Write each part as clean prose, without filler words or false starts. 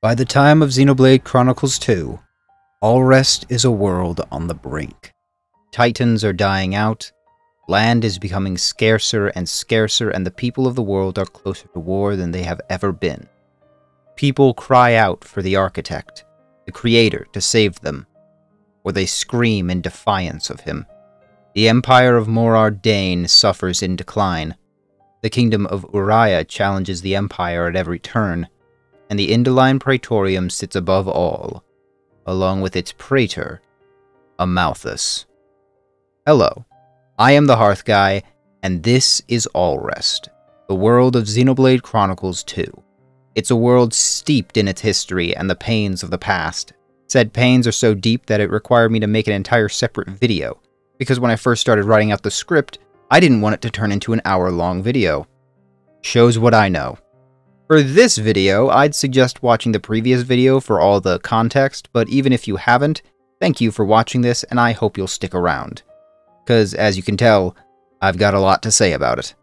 By the time of Xenoblade Chronicles 2, Alrest is a world on the brink. Titans are dying out, land is becoming scarcer and scarcer, and the people of the world are closer to war than they have ever been. People cry out for the Architect, the Creator, to save them, or they scream in defiance of him. The Empire of Morar Dane suffers in decline. The Kingdom of Uriah challenges the Empire at every turn, and the Indoline Praetorium sits above all, along with its praetor, Amalthus. Hello, I am the Hearth Guy, and this is Alrest, the world of Xenoblade Chronicles 2. It's a world steeped in its history and the pains of the past. Said pains are so deep that it required me to make an entire separate video, because when I first started writing out the script, I didn't want it to turn into an hour-long video. Shows what I know. For this video, I'd suggest watching the previous video for all the context, but even if you haven't, thank you for watching this, and I hope you'll stick around. Because, as you can tell, I've got a lot to say about it.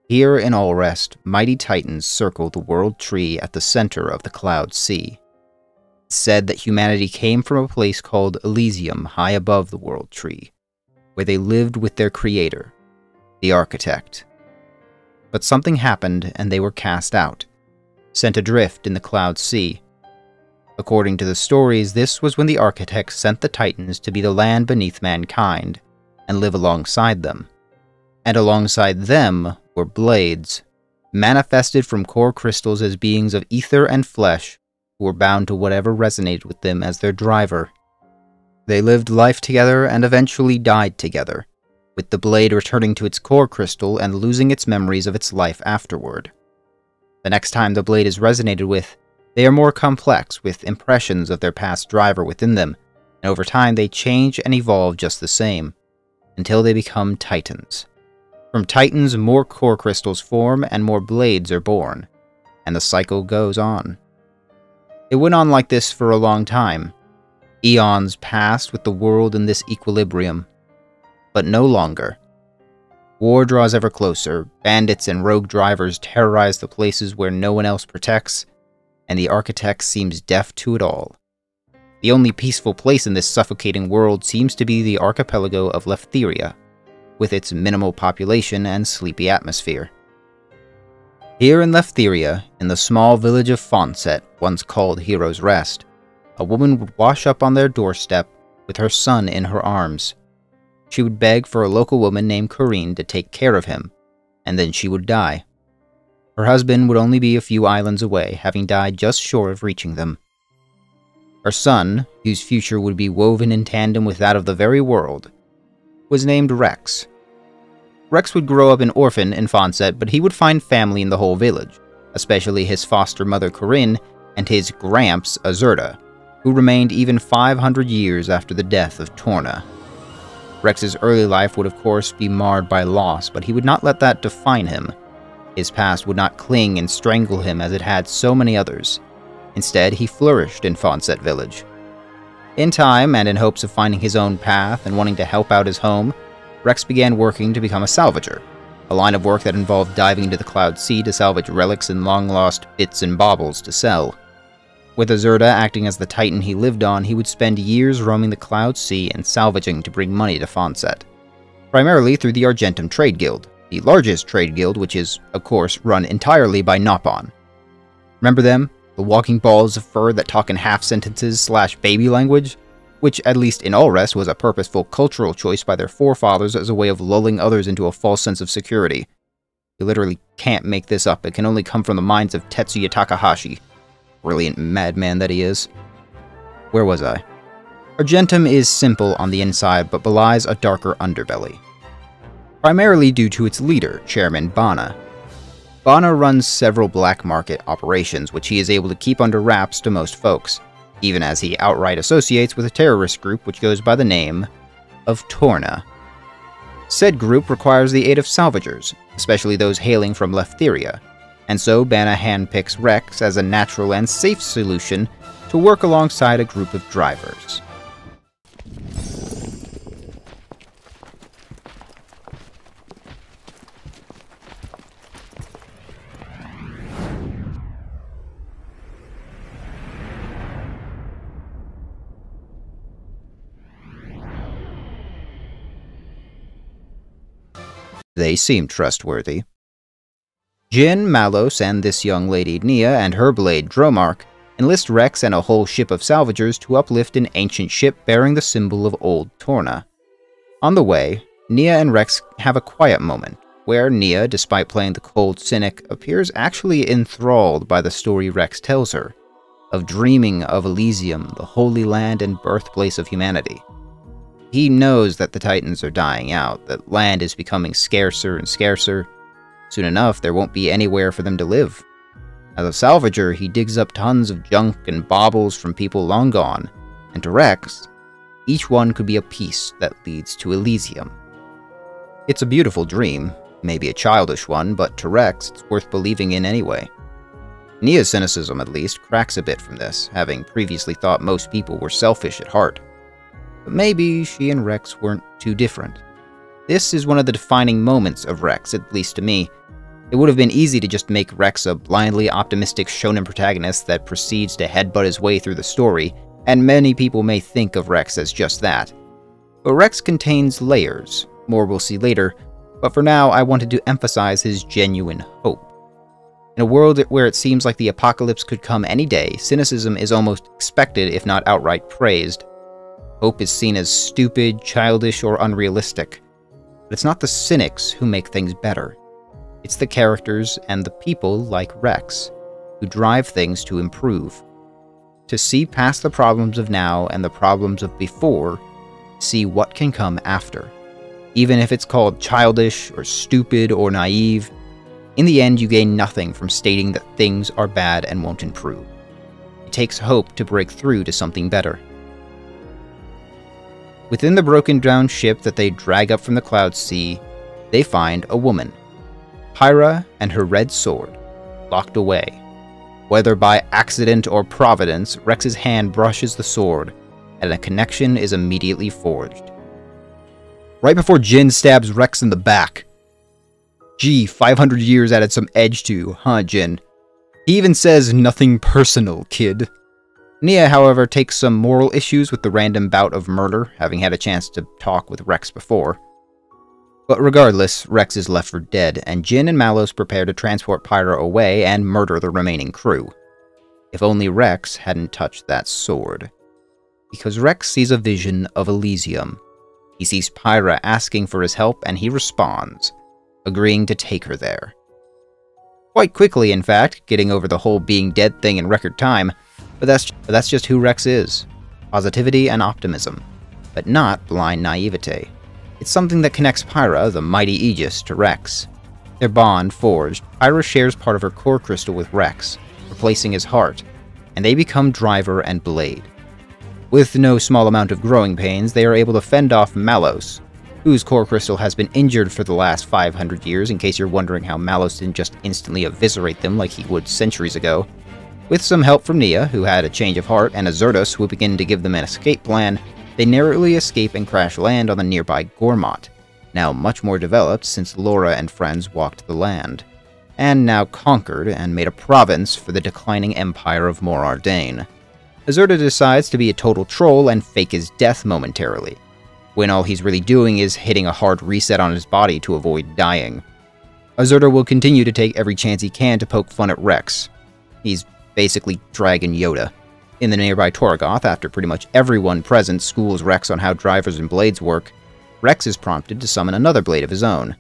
Here in Alrest, mighty titans circle the world tree at the center of the Cloud Sea. It's said that humanity came from a place called Elysium high above the world tree, where they lived with their creator, the Architect. But something happened and they were cast out, sent adrift in the Cloud Sea. According to the stories, this was when the Architect sent the Titans to be the land beneath mankind, and live alongside them. And alongside them were Blades, manifested from core crystals as beings of ether and flesh, who were bound to whatever resonated with them as their driver. They lived life together and eventually died together, with the blade returning to its core crystal and losing its memories of its life afterward. The next time the blade is resonated with, they are more complex, with impressions of their past driver within them, and over time they change and evolve just the same, until they become Titans. From Titans, more core crystals form and more blades are born, and the cycle goes on. It went on like this for a long time. Eons passed with the world in this equilibrium, but no longer. War draws ever closer, bandits and rogue drivers terrorize the places where no one else protects, and the Architect seems deaf to it all. The only peaceful place in this suffocating world seems to be the archipelago of Leftheria, with its minimal population and sleepy atmosphere. Here in Leftheria, in the small village of Fonset, once called Hero's Rest, a woman would wash up on their doorstep with her son in her arms. She would beg for a local woman named Corinne to take care of him, and then she would die. Her husband would only be a few islands away, having died just short of reaching them. Her son, whose future would be woven in tandem with that of the very world, was named Rex. Rex would grow up an orphan in Fonset, but he would find family in the whole village, especially his foster mother Corinne and his gramps Azurda, who remained even 500 years after the death of Torna. Rex's early life would of course be marred by loss, but he would not let that define him. His past would not cling and strangle him as it had so many others. Instead, he flourished in Fonset Village. In time, and in hopes of finding his own path and wanting to help out his home, Rex began working to become a salvager, a line of work that involved diving into the Cloud Sea to salvage relics and long-lost bits and baubles to sell. With Azurda acting as the titan he lived on, he would spend years roaming the Cloud Sea and salvaging to bring money to Fonset, primarily through the Argentum Trade Guild, the largest trade guild, which is, of course, run entirely by Nopon. Remember them? The walking balls of fur that talk in half-sentences / baby language? Which, at least in Alrest, was a purposeful cultural choice by their forefathers as a way of lulling others into a false sense of security. You literally can't make this up. It can only come from the minds of Tetsuya Takahashi. Brilliant madman that he is. Where was I? Argentum is simple on the inside, but belies a darker underbelly. Primarily due to its leader, Chairman Bana. Bana runs several black market operations, which he is able to keep under wraps to most folks, even as he outright associates with a terrorist group which goes by the name of Torna. Said group requires the aid of salvagers, especially those hailing from Leftheria, and so Bana handpicks Rex as a natural and safe solution to work alongside a group of drivers. They seem trustworthy. Jin, Malos, and this young lady Nia and her blade Dromark enlist Rex and a whole ship of salvagers to uplift an ancient ship bearing the symbol of Old Torna. On the way, Nia and Rex have a quiet moment, where Nia, despite playing the cold cynic, appears actually enthralled by the story Rex tells her, of dreaming of Elysium, the holy land and birthplace of humanity. He knows that the Titans are dying out, that land is becoming scarcer and scarcer. Soon enough, there won't be anywhere for them to live. As a salvager, he digs up tons of junk and baubles from people long gone, and to Rex, each one could be a piece that leads to Elysium. It's a beautiful dream, maybe a childish one, but to Rex, it's worth believing in anyway. Nia's cynicism, at least, cracks a bit from this, having previously thought most people were selfish at heart. But maybe she and Rex weren't too different. This is one of the defining moments of Rex, at least to me. It would have been easy to just make Rex a blindly optimistic shonen protagonist that proceeds to headbutt his way through the story, and many people may think of Rex as just that. But Rex contains layers, more we'll see later, but for now I wanted to emphasize his genuine hope. In a world where it seems like the apocalypse could come any day, cynicism is almost expected if not outright praised. Hope is seen as stupid, childish, or unrealistic. But it's not the cynics who make things better. It's the characters and the people like Rex, who drive things to improve. To see past the problems of now and the problems of before, see what can come after. Even if it's called childish, or stupid, or naive, in the end you gain nothing from stating that things are bad and won't improve. It takes hope to break through to something better. Within the broken down ship that they drag up from the cloud sea, they find a woman, Pyra, and her red sword, locked away. Whether by accident or providence, Rex's hand brushes the sword, and a connection is immediately forged. Right before Jin stabs Rex in the back. Gee, 500 years added some edge to, huh, Jin? He even says, "Nothing personal, kid." Nia, however, takes some moral issues with the random bout of murder, having had a chance to talk with Rex before. But regardless, Rex is left for dead, and Jin and Malos prepare to transport Pyra away and murder the remaining crew. If only Rex hadn't touched that sword. Because Rex sees a vision of Elysium. He sees Pyra asking for his help, and he responds, agreeing to take her there. Quite quickly, in fact, getting over the whole being dead thing in record time, but that's just who Rex is. Positivity and optimism, but not blind naivete. It's something that connects Pyra, the mighty Aegis, to Rex. Their bond forged, Pyra shares part of her core crystal with Rex, replacing his heart, and they become driver and blade. With no small amount of growing pains, they are able to fend off Malos, whose core crystal has been injured for the last 500 years, in case you're wondering how Malos didn't just instantly eviscerate them like he would centuries ago. With some help from Nia, who had a change of heart, and Azurda swooping in to give them an escape plan, they narrowly escape and crash land on the nearby Gormott, now much more developed since Laura and friends walked the land, and now conquered and made a province for the declining empire of Morardain. Azurda decides to be a total troll and fake his death momentarily, when all he's really doing is hitting a hard reset on his body to avoid dying. Azurda will continue to take every chance he can to poke fun at Rex. He's basically Dragon Yoda. In the nearby Torgoth, after pretty much everyone present schools Rex on how drivers and blades work, Rex is prompted to summon another blade of his own.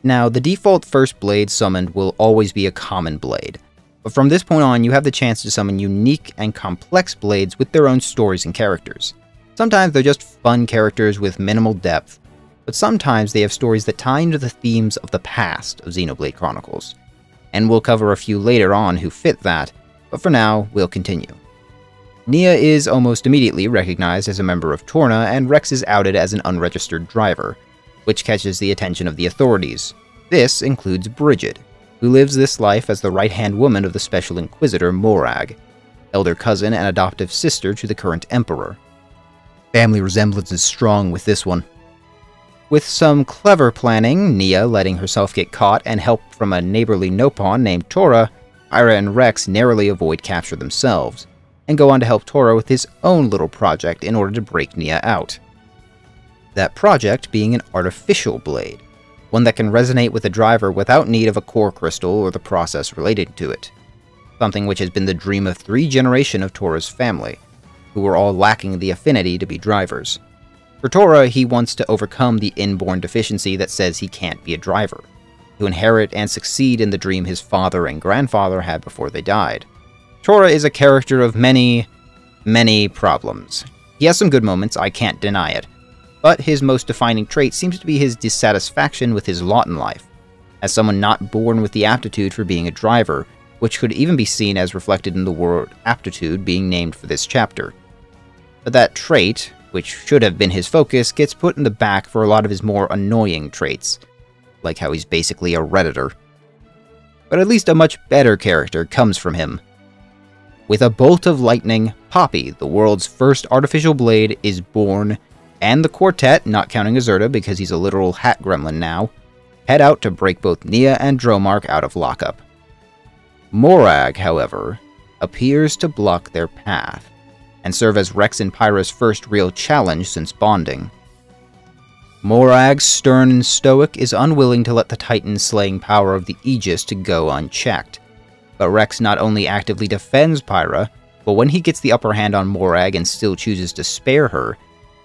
Now, the default first blade summoned will always be a common blade, but from this point on you have the chance to summon unique and complex blades with their own stories and characters. Sometimes they're just fun characters with minimal depth, but sometimes they have stories that tie into the themes of the past of Xenoblade Chronicles, and we'll cover a few later on who fit that, but for now, we'll continue. Nia is almost immediately recognized as a member of Torna, and Rex is outed as an unregistered driver, which catches the attention of the authorities. This includes Bridget, who lives this life as the right-hand woman of the Special Inquisitor Morag, elder cousin and adoptive sister to the current Emperor. Family resemblance is strong with this one. With some clever planning, Nia letting herself get caught, and help from a neighborly Nopon named Tora, Pyra and Rex narrowly avoid capture themselves, and go on to help Tora with his own little project in order to break Nia out. That project being an artificial blade, one that can resonate with the driver without need of a core crystal or the process related to it, something which has been the dream of 3 generations of Tora's family, who were all lacking the affinity to be drivers. For Tora, he wants to overcome the inborn deficiency that says he can't be a driver, to inherit and succeed in the dream his father and grandfather had before they died. Tora is a character of many, many problems. He has some good moments, I can't deny it, but his most defining trait seems to be his dissatisfaction with his lot in life, as someone not born with the aptitude for being a driver, which could even be seen as reflected in the word aptitude being named for this chapter. But that trait, which should have been his focus, gets put in the back for a lot of his more annoying traits, like how he's basically a redditor. But at least a much better character comes from him. With a bolt of lightning, Poppy, the world's first artificial blade, is born, and the quartet, not counting Azurta because he's a literal hat gremlin now, head out to break both Nia and Dromark out of lockup. Morag, however, appears to block their path, and serve as Rex and Pyra's first real challenge since bonding. Morag, stern and stoic, is unwilling to let the Titan-slaying power of the Aegis to go unchecked, but Rex not only actively defends Pyra, but when he gets the upper hand on Morag and still chooses to spare her,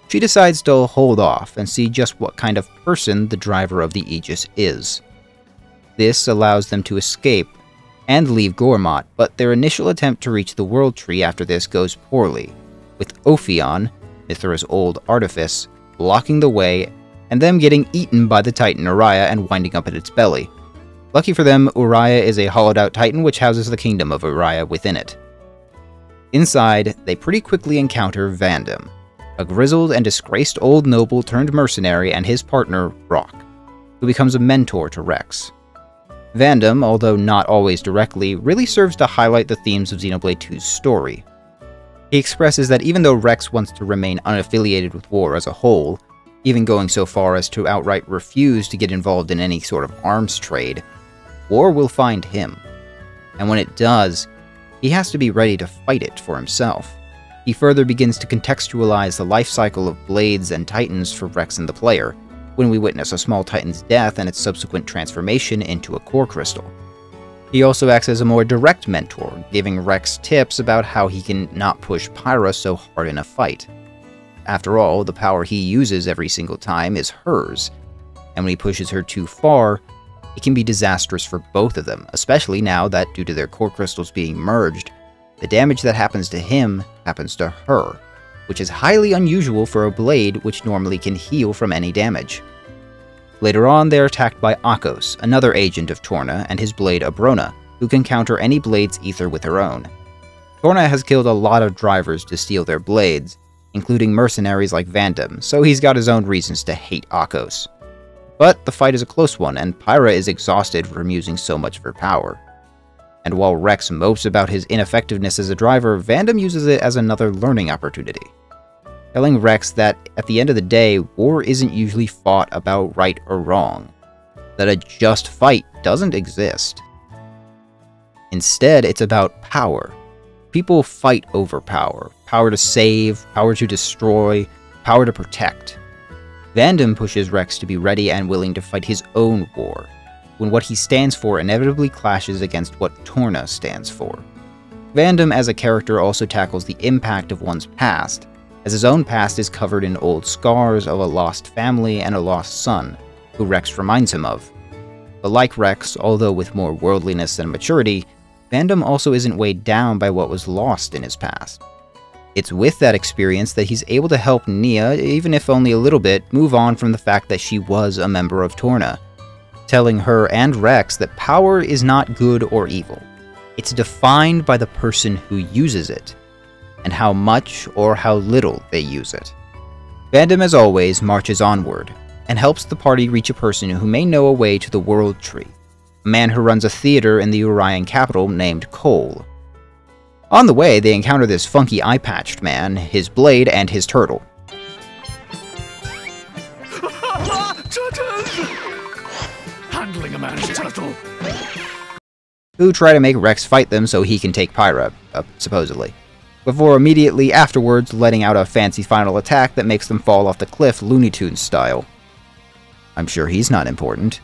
she decides to hold off and see just what kind of person the driver of the Aegis is. This allows them to escape and leave Gormott, but their initial attempt to reach the World Tree after this goes poorly, with Ophion, Mithra's old artifice, blocking the way and them getting eaten by the Titan Uriah and winding up at its belly. Lucky for them, Uriah is a hollowed-out Titan which houses the kingdom of Uriah within it. Inside, they pretty quickly encounter Vandam, a grizzled and disgraced old noble turned mercenary, and his partner, Rock, who becomes a mentor to Rex. Vandam, although not always directly, really serves to highlight the themes of Xenoblade 2's story. He expresses that even though Rex wants to remain unaffiliated with war as a whole, even going so far as to outright refuse to get involved in any sort of arms trade, war will find him. And when it does, he has to be ready to fight it for himself. He further begins to contextualize the life cycle of blades and titans for Rex and the player, when we witness a small titan's death and its subsequent transformation into a core crystal. He also acts as a more direct mentor, giving Rex tips about how he can not push Pyra so hard in a fight. After all, the power he uses every single time is hers, and when he pushes her too far, it can be disastrous for both of them, especially now that, due to their core crystals being merged, the damage that happens to him happens to her, which is highly unusual for a blade which normally can heal from any damage. Later on, they are attacked by Akos, another agent of Torna, and his blade Abrona, who can counter any blade's ether with her own. Torna has killed a lot of drivers to steal their blades, including mercenaries like Vandam, so he's got his own reasons to hate Akos. But the fight is a close one, and Pyra is exhausted from using so much of her power. And while Rex mopes about his ineffectiveness as a driver, Vandam uses it as another learning opportunity, telling Rex that at the end of the day, war isn't usually fought about right or wrong, that a just fight doesn't exist. Instead, it's about power. People fight over power. Power to save, power to destroy, power to protect. Vandam pushes Rex to be ready and willing to fight his own war, when what he stands for inevitably clashes against what Torna stands for. Vandam as a character also tackles the impact of one's past, as his own past is covered in old scars of a lost family and a lost son, who Rex reminds him of. But like Rex, although with more worldliness and maturity, Vandam also isn't weighed down by what was lost in his past. It's with that experience that he's able to help Nia, even if only a little bit, move on from the fact that she was a member of Torna, telling her and Rex that power is not good or evil. It's defined by the person who uses it, and how much or how little they use it. Vandam, as always, marches onward, and helps the party reach a person who may know a way to the World Tree, a man who runs a theater in the Urian capital named Cole. On the way, they encounter this funky eye-patched man, his blade, and his turtle. Handling a man's turtle. Who try to make Rex fight them so he can take Pyra, supposedly, before immediately afterwards letting out a fancy final attack that makes them fall off the cliff Looney Tunes style. I'm sure he's not important.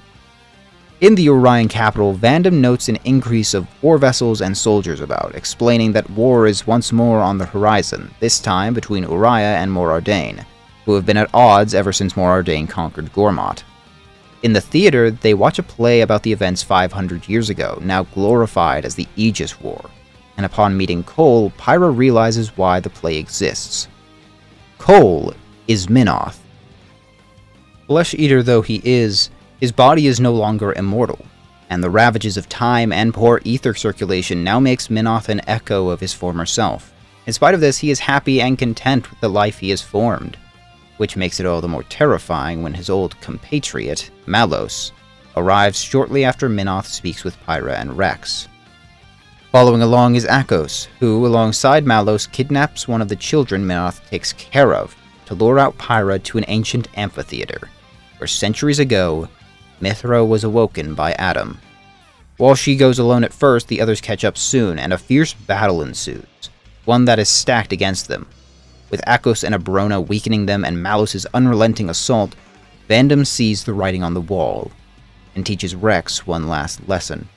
In the Orion capital, Vandam notes an increase of war vessels and soldiers about, explaining that war is once more on the horizon, this time between Uriah and Morardain, who have been at odds ever since Morardain conquered Gormott. In the theater, they watch a play about the events 500 years ago, now glorified as the Aegis War, and upon meeting Cole, Pyra realizes why the play exists. Cole is Minoth. Flesh-eater though he is, his body is no longer immortal, and the ravages of time and poor ether circulation now makes Minoth an echo of his former self. In spite of this, he is happy and content with the life he has formed, which makes it all the more terrifying when his old compatriot, Malos, arrives shortly after Minoth speaks with Pyra and Rex. Following along is Akos, who, alongside Malos, kidnaps one of the children Minoth takes care of to lure out Pyra to an ancient amphitheater, where centuries ago, Mithra was awoken by Adam. While she goes alone at first, the others catch up soon, and a fierce battle ensues, one that is stacked against them. With Akos and Abrona weakening them and Malos' unrelenting assault, Vandam sees the writing on the wall, and teaches Rex one last lesson.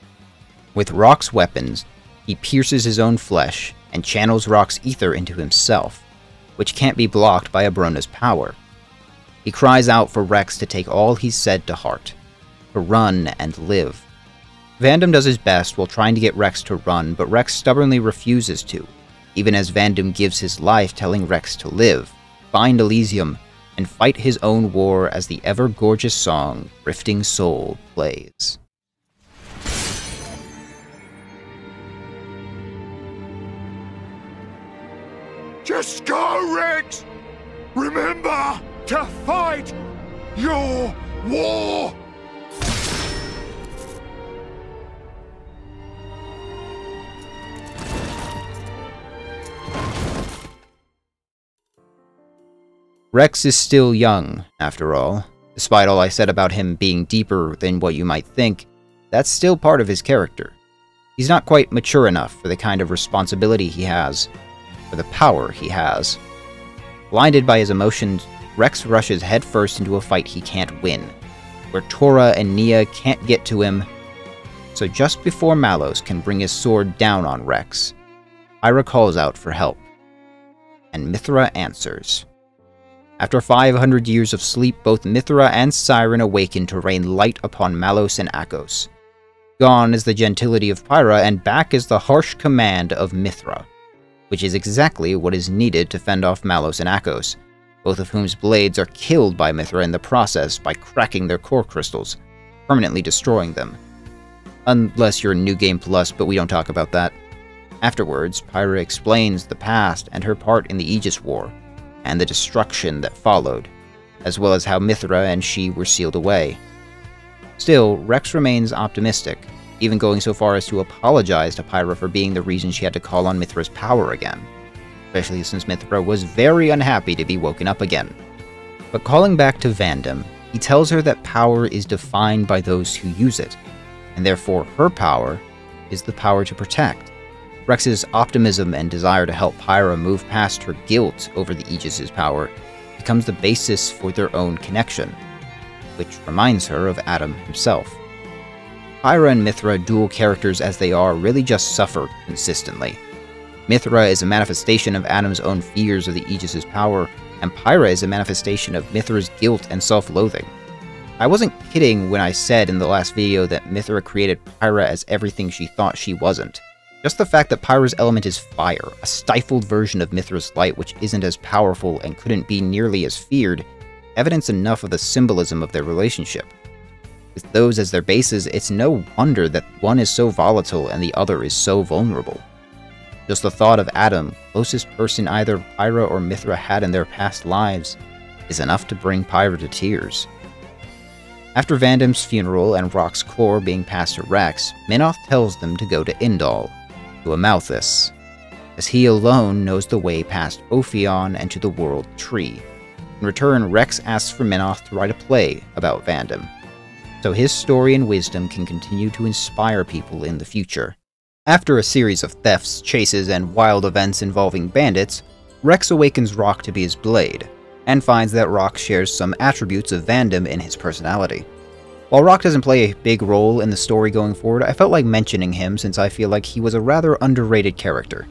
With Rock's weapons, he pierces his own flesh and channels Rock's ether into himself, which can't be blocked by Abrona's power. He cries out for Rex to take all he's said to heart, to run and live. Vandam does his best while trying to get Rex to run, but Rex stubbornly refuses to, even as Vandam gives his life telling Rex to live, find Elysium, and fight his own war as the ever-gorgeous song, Rifting Soul, plays. Just go, Rex! Remember to fight your war! Rex is still young, after all. Despite all I said about him being deeper than what you might think, that's still part of his character. He's not quite mature enough for the kind of responsibility he has, for the power he has. Blinded by his emotions, Rex rushes headfirst into a fight he can't win, where Tora and Nia can't get to him, so just before Malos can bring his sword down on Rex, Pyra calls out for help, and Mithra answers. After 500 years of sleep, both Mithra and Siren awaken to rain light upon Malos and Akos. Gone is the gentility of Pyra, and back is the harsh command of Mithra, which is exactly what is needed to fend off Malos and Akos, both of whom's blades are killed by Mithra in the process by cracking their core crystals, permanently destroying them. Unless you're New Game Plus, but we don't talk about that. Afterwards, Pyra explains the past and her part in the Aegis War, and the destruction that followed, as well as how Mithra and she were sealed away. Still, Rex remains optimistic, even going so far as to apologize to Pyra for being the reason she had to call on Mithra's power again, especially since Mithra was very unhappy to be woken up again. But calling back to Vandam, he tells her that power is defined by those who use it, and therefore her power is the power to protect. Rex's optimism and desire to help Pyra move past her guilt over the Aegis' power becomes the basis for their own connection, which reminds her of Adam himself. Pyra and Mithra, dual characters as they are, really just suffer consistently. Mithra is a manifestation of Adam's own fears of the Aegis' power, and Pyra is a manifestation of Mithra's guilt and self-loathing. I wasn't kidding when I said in the last video that Mithra created Pyra as everything she thought she wasn't. Just the fact that Pyra's element is fire, a stifled version of Mithra's light which isn't as powerful and couldn't be nearly as feared, evidence enough of the symbolism of their relationship. With those as their bases, it's no wonder that one is so volatile and the other is so vulnerable. Just the thought of Adam, closest person either Pyra or Mithra had in their past lives, is enough to bring Pyra to tears. After Vandam's funeral and Rock's core being passed to Rex, Minoth tells them to go to Indal, to Amalthus, as he alone knows the way past Ophion and to the World Tree. In return, Rex asks for Minoth to write a play about Vandam, so his story and wisdom can continue to inspire people in the future. After a series of thefts, chases, and wild events involving bandits, Rex awakens Rock to be his blade, and finds that Rock shares some attributes of Vandam in his personality. While Rock doesn't play a big role in the story going forward, I felt like mentioning him since I feel like he was a rather underrated character.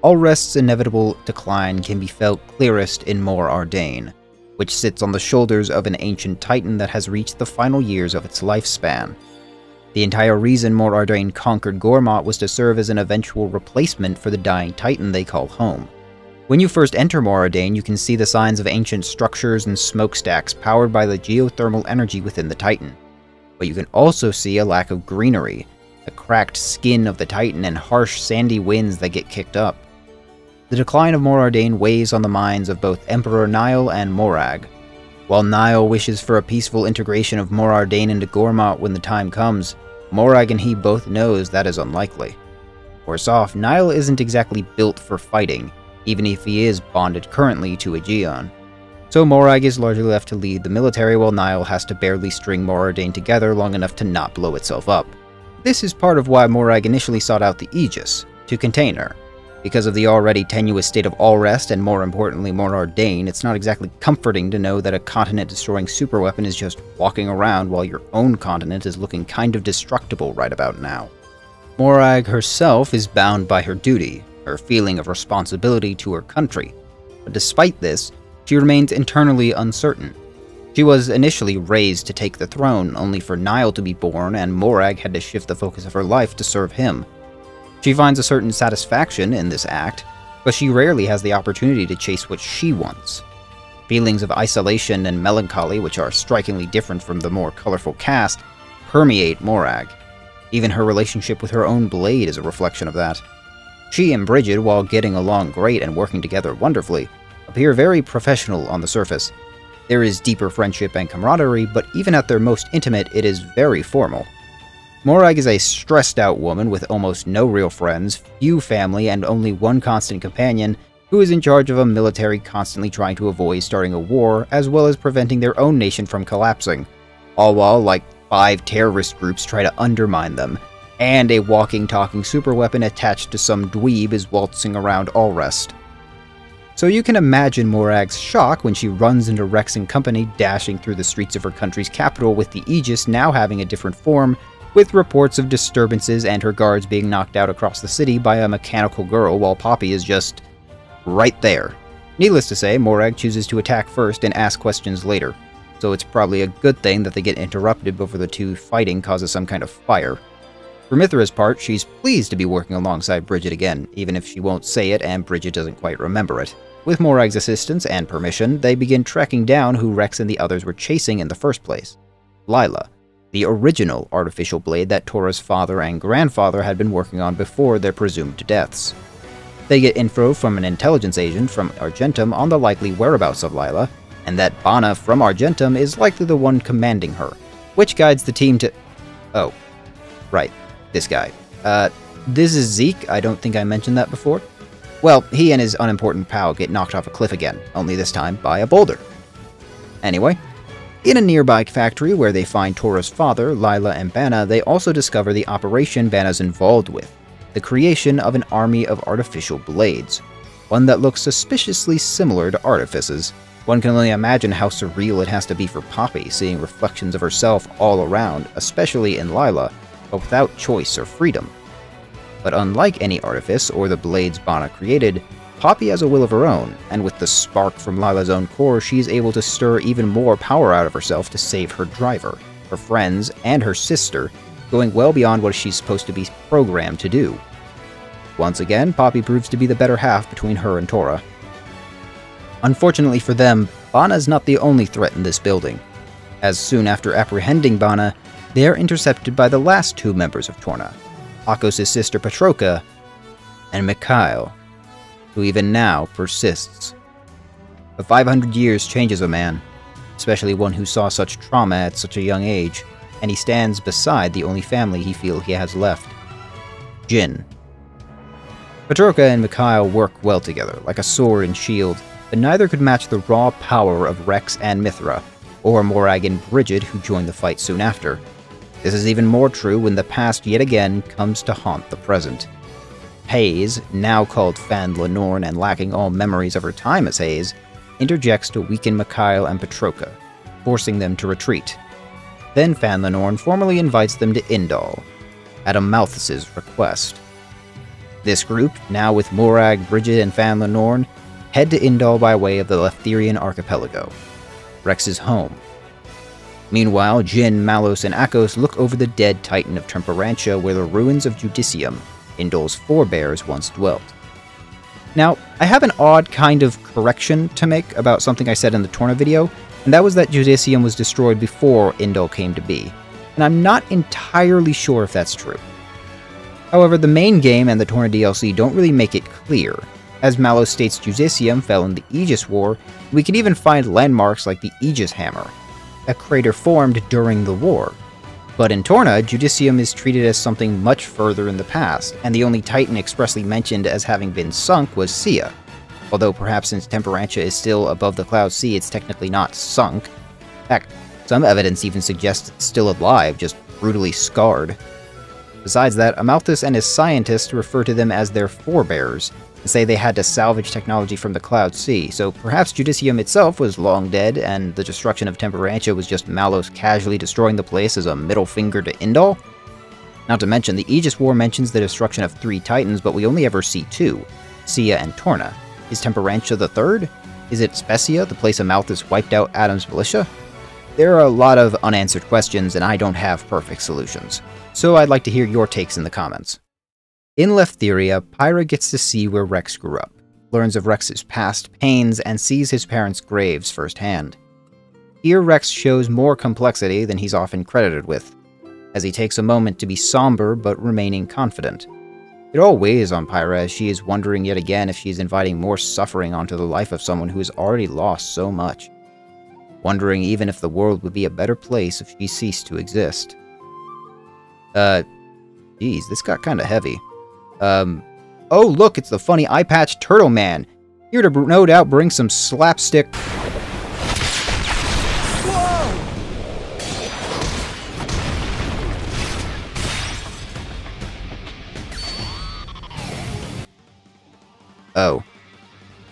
Alrest's inevitable decline can be felt clearest in Mor Ardain, which sits on the shoulders of an ancient titan that has reached the final years of its lifespan. The entire reason Mor Ardain conquered Gormott was to serve as an eventual replacement for the dying titan they call home. When you first enter Mor Ardain, you can see the signs of ancient structures and smokestacks powered by the geothermal energy within the titan. But you can also see a lack of greenery, the cracked skin of the titan, and harsh sandy winds that get kicked up. The decline of Mor Ardain weighs on the minds of both Emperor Niall and Morag. While Niall wishes for a peaceful integration of Mor Ardain into Gormott when the time comes, Morag and he both knows that is unlikely. Worse off, Niall isn't exactly built for fighting, even if he is bonded currently to Aegeon. So Morag is largely left to lead the military while Niall has to barely string Mor Ardain together long enough to not blow itself up. This is part of why Morag initially sought out the Aegis, to contain her. Because of the already tenuous state of Alrest and more importantly Mor Ardain, it's not exactly comforting to know that a continent-destroying superweapon is just walking around while your own continent is looking kind of destructible right about now. Morag herself is bound by her duty, her feeling of responsibility to her country, but despite this, she remains internally uncertain. She was initially raised to take the throne, only for Niall to be born, and Morag had to shift the focus of her life to serve him. She finds a certain satisfaction in this act, but she rarely has the opportunity to chase what she wants. Feelings of isolation and melancholy, which are strikingly different from the more colorful cast, permeate Morag. Even her relationship with her own blade is a reflection of that. She and Brigid, while getting along great and working together wonderfully, appear very professional on the surface. There is deeper friendship and camaraderie, but even at their most intimate, it is very formal. Morag is a stressed-out woman with almost no real friends, few family, and only one constant companion, who is in charge of a military constantly trying to avoid starting a war, as well as preventing their own nation from collapsing, all while, like, 5 terrorist groups try to undermine them, and a walking, talking superweapon attached to some dweeb is waltzing around Alrest. So you can imagine Morag's shock when she runs into Rex and company dashing through the streets of her country's capital with the Aegis now having a different form, with reports of disturbances and her guards being knocked out across the city by a mechanical girl while Poppy is just right there. Needless to say, Morag chooses to attack first and ask questions later, so it's probably a good thing that they get interrupted before the two fighting causes some kind of fire. For Mithra's part, she's pleased to be working alongside Brigid again, even if she won't say it and Brigid doesn't quite remember it. With Morag's assistance and permission, they begin tracking down who Rex and the others were chasing in the first place. Lila, the original artificial blade that Tora's father and grandfather had been working on before their presumed deaths. They get info from an intelligence agent from Argentum on the likely whereabouts of Lila, and that Bana from Argentum is likely the one commanding her, which guides the team to... Oh, right, this guy. This is Zeke, I don't think I mentioned that before. Well, he and his unimportant pal get knocked off a cliff again, only this time by a boulder. Anyway, in a nearby factory where they find Tora's father, Lila, and Bana, they also discover the operation Bana's involved with, the creation of an army of artificial blades, one that looks suspiciously similar to Artifice's. One can only imagine how surreal it has to be for Poppy, seeing reflections of herself all around, especially in Lila, but without choice or freedom. But unlike any artifice or the blades Bana created, Poppy has a will of her own, and with the spark from Lila's own core, she is able to stir even more power out of herself to save her driver, her friends, and her sister, going well beyond what she's supposed to be programmed to do. Once again, Poppy proves to be the better half between her and Tora. Unfortunately for them, Bana is not the only threat in this building, as soon after apprehending Bana, they are intercepted by the last 2 members of Torna, Akos' sister Petroka, and Mikhail, who even now persists. But 500 years changes a man, especially one who saw such trauma at such a young age, and he stands beside the only family he feels he has left, Jin. Petroka and Mikhail work well together, like a sword and shield, but neither could match the raw power of Rex and Mithra, or Morag and Brigid, who joined the fight soon after. This is even more true when the past yet again comes to haunt the present. Hayes, now called Fan Lenorn and lacking all memories of her time as Hayes, interjects to weaken Mikhail and Petroka, forcing them to retreat. Then Fanlenorn formally invites them to Indal, at Amalthus's request. This group, now with Morag, Bridget, and Fanlenorn, head to Indal by way of the Leftherian archipelago, Rex's home. Meanwhile, Jin, Malos, and Akos look over the dead titan of Temperantia where the ruins of Judicium, Indal's forebears, once dwelt. Now, I have an odd kind of correction to make about something I said in the Torna video, and that was that Judicium was destroyed before Indal came to be, and I'm not entirely sure if that's true. However, the main game and the Torna DLC don't really make it clear. As Malos states, Judicium fell in the Aegis War, and we can even find landmarks like the Aegis Hammer, a crater formed during the war. But in Torna, Judicium is treated as something much further in the past, and the only titan expressly mentioned as having been sunk was Sia. Although perhaps since Temperantia is still above the Cloud Sea, it's technically not sunk. Heck, some evidence even suggests it's still alive, just brutally scarred. Besides that, Amalthus and his scientists refer to them as their forebears, and say they had to salvage technology from the Cloud Sea, so perhaps Judicium itself was long dead, and the destruction of Temperantia was just Malos casually destroying the place as a middle finger to Indal? Not to mention, the Aegis War mentions the destruction of 3 titans, but we only ever see 2, Sia and Torna. Is Temperantia the third? Is it Specia, the place Amalthus wiped out Adam's militia? There are a lot of unanswered questions, and I don't have perfect solutions, so I'd like to hear your takes in the comments. In Leftheria, Pyra gets to see where Rex grew up, learns of Rex's past pains, and sees his parents' graves firsthand. Here Rex shows more complexity than he's often credited with, as he takes a moment to be somber but remaining confident. It all weighs on Pyra as she is wondering yet again if she's inviting more suffering onto the life of someone who has already lost so much. Wondering even if the world would be a better place if she ceased to exist. Geez, this got kinda heavy. Oh look, it's the funny eye patch Turtle Man, here to no doubt bring some slapstick. Whoa! Oh.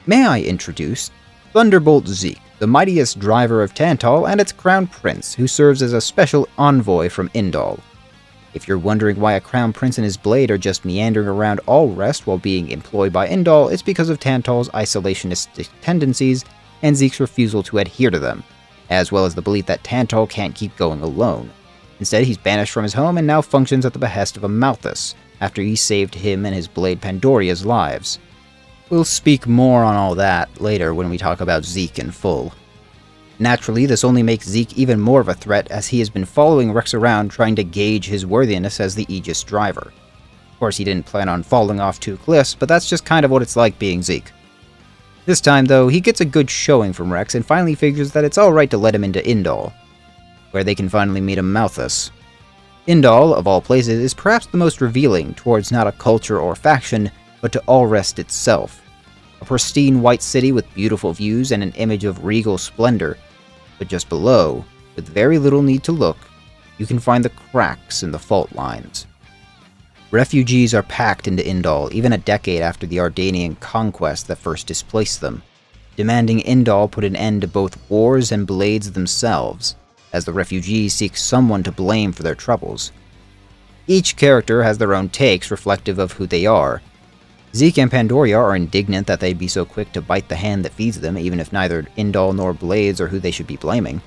May I introduce Thunderbolt Zeke, the mightiest driver of Tantal and its crown prince, who serves as a special envoy from Indal. If you're wondering why a crown prince and his blade are just meandering around Alrest while being employed by Indal, it's because of Tantal's isolationist tendencies and Zeke's refusal to adhere to them, as well as the belief that Tantal can't keep going alone. Instead, he's banished from his home and now functions at the behest of Amalthus, after he saved him and his blade Pandoria's lives. We'll speak more on all that later when we talk about Zeke in full. Naturally, this only makes Zeke even more of a threat as he has been following Rex around trying to gauge his worthiness as the Aegis driver. Of course, he didn't plan on falling off 2 cliffs, but that's just kind of what it's like being Zeke. This time, though, he gets a good showing from Rex and finally figures that it's alright to let him into Indal, where they can finally meet Amalthus. Indal, of all places, is perhaps the most revealing towards not a culture or faction, but to Alrest itself. A pristine white city with beautiful views and an image of regal splendor. But just below, with very little need to look, you can find the cracks in the fault lines. Refugees are packed into Indal even a decade after the Ardanian conquest that first displaced them, demanding Indal put an end to both wars and blades themselves, as the refugees seek someone to blame for their troubles. Each character has their own takes reflective of who they are. Zeke and Pandoria are indignant that they'd be so quick to bite the hand that feeds them, even if neither Indal nor Blades are who they should be blaming.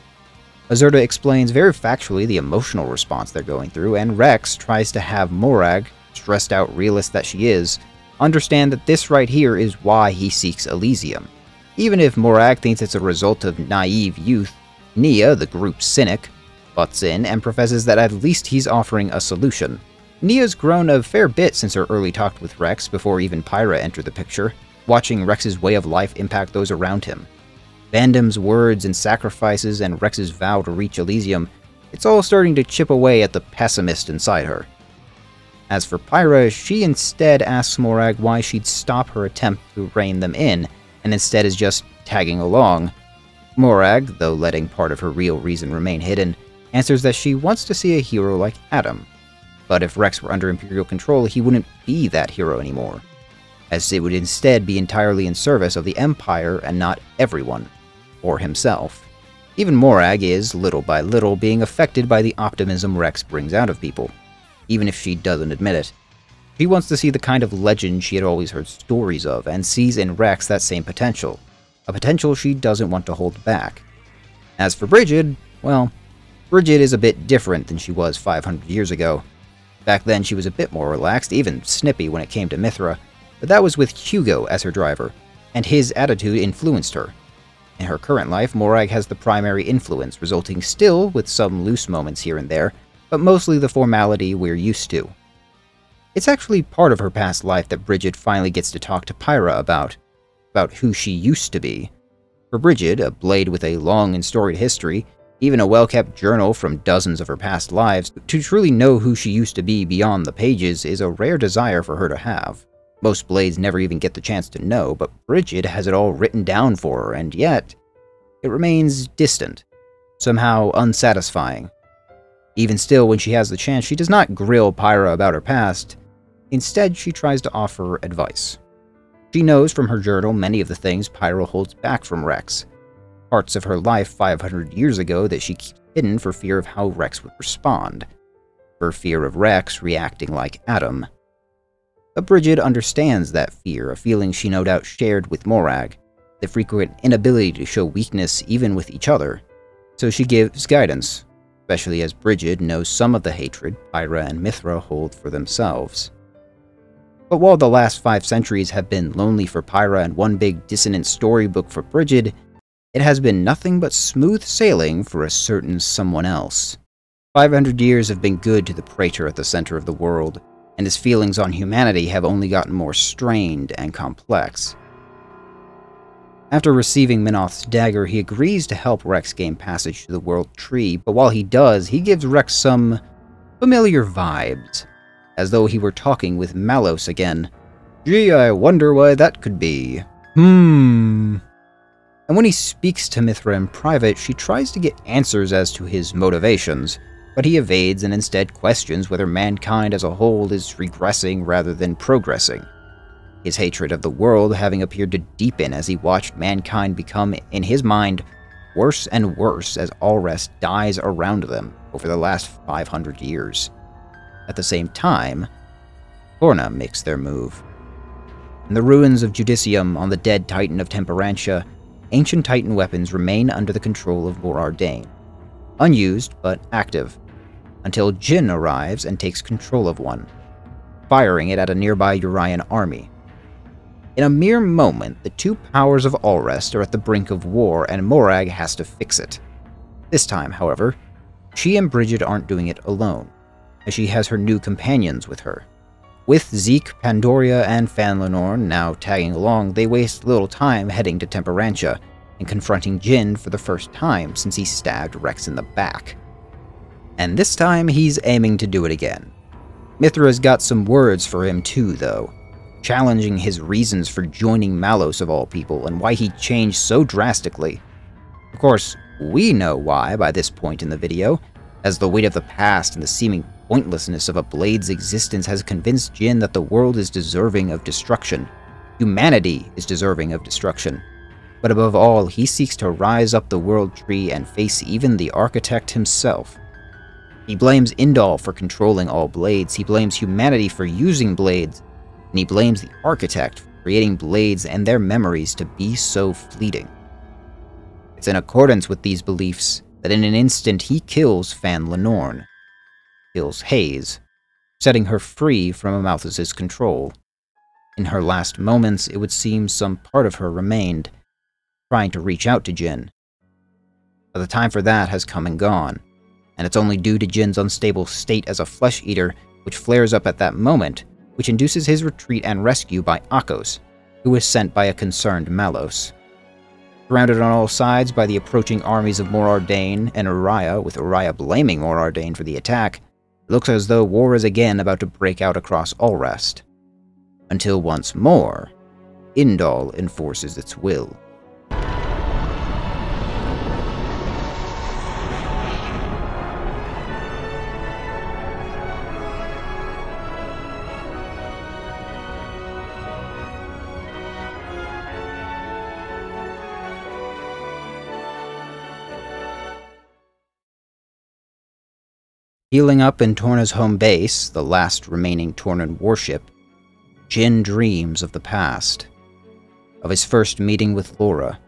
Azurda explains very factually the emotional response they're going through, and Rex tries to have Morag, stressed out realist that she is, understand that this right here is why he seeks Elysium. Even if Morag thinks it's a result of naive youth, Nia, the group's cynic, butts in and professes that at least he's offering a solution. Nia's grown a fair bit since her early talk with Rex before even Pyra entered the picture, watching Rex's way of life impact those around him. Vandam's words and sacrifices and Rex's vow to reach Elysium, it's all starting to chip away at the pessimist inside her. As for Pyra, she instead asks Morag why she'd stop her attempt to rein them in, and instead is just tagging along. Morag, though letting part of her real reason remain hidden, answers that she wants to see a hero like Adam. But if Rex were under Imperial control, he wouldn't be that hero anymore. as it would instead be entirely in service of the Empire and not everyone, or himself. Even Morag is, little by little, being affected by the optimism Rex brings out of people, even if she doesn't admit it. She wants to see the kind of legend she had always heard stories of, and sees in Rex that same potential, a potential she doesn't want to hold back. As for Brigid, well, Brigid is a bit different than she was 500 years ago. Back then she was a bit more relaxed, even snippy when it came to Mithra, but that was with Hugo as her driver, and his attitude influenced her. In her current life, Morag has the primary influence, resulting still with some loose moments here and there, but mostly the formality we're used to. It's actually part of her past life that Brigid finally gets to talk to Pyra about who she used to be. For Brigid, a blade with a long and storied history, even a well-kept journal from dozens of her past lives, to truly know who she used to be beyond the pages is a rare desire for her to have. Most blades never even get the chance to know, but Brigid has it all written down for her, and yet it remains distant, somehow unsatisfying. Even still, when she has the chance, she does not grill Pyra about her past. Instead, she tries to offer advice. She knows from her journal many of the things Pyra holds back from Rex, parts of her life 500 years ago that she keeps hidden for fear of how Rex would respond, for fear of Rex reacting like Adam. But Brigid understands that fear, a feeling she no doubt shared with Morag, the frequent inability to show weakness even with each other, so she gives guidance, especially as Brigid knows some of the hatred Pyra and Mithra hold for themselves. But while the last 5 centuries have been lonely for Pyra and one big dissonant storybook for Brigid, it has been nothing but smooth sailing for a certain someone else. 500 years have been good to the Praetor at the center of the world, and his feelings on humanity have only gotten more strained and complex. After receiving Minoth's dagger, he agrees to help Rex gain passage to the World Tree, but while he does, he gives Rex some familiar vibes, as though he were talking with Malos again. Gee, I wonder why that could be. And when he speaks to Mithra in private, she tries to get answers as to his motivations, but he evades and instead questions whether mankind as a whole is regressing rather than progressing. His hatred of the world having appeared to deepen as he watched mankind become, in his mind, worse and worse as Alrest dies around them over the last 500 years. At the same time, Horna makes their move. In the ruins of Judicium on the dead Titan of Temperantia, ancient Titan weapons remain under the control of Morardain, unused but active, until Jin arrives and takes control of one, firing it at a nearby Urian army. In a mere moment, the two powers of Alrest are at the brink of war and Morag has to fix it. This time, however, she and Brigid aren't doing it alone, as she has her new companions with her. With Zeke, Pandoria, and Fanlenorn now tagging along, they waste little time heading to Temperantia and confronting Jin for the first time since he stabbed Rex in the back. And this time, he's aiming to do it again. Mithra's got some words for him too, though, challenging his reasons for joining Malos of all people and why he changed so drastically. Of course, we know why by this point in the video, as the weight of the past and the seeming pointlessness of a blade's existence has convinced Jin that the world is deserving of destruction. Humanity is deserving of destruction. But above all, he seeks to rise up the World Tree and face even the Architect himself. He blames Indal for controlling all blades, he blames humanity for using blades, and he blames the Architect for creating blades and their memories to be so fleeting. It's in accordance with these beliefs that in an instant he kills Fanlenorn, kills Hayes, setting her free from Amalthus's control. In her last moments, it would seem some part of her remained, trying to reach out to Jin. But the time for that has come and gone, and it's only due to Jin's unstable state as a flesh-eater, which flares up at that moment, which induces his retreat and rescue by Akos, who is sent by a concerned Malos. Surrounded on all sides by the approaching armies of Morardain and Uriah, with Uriah blaming Morardain for the attack, it looks as though war is again about to break out across Alrest. Until once more, Indal enforces its will. Healing up in Torna's home base, the last remaining Tornan warship, Jin dreams of the past, of his first meeting with Laura.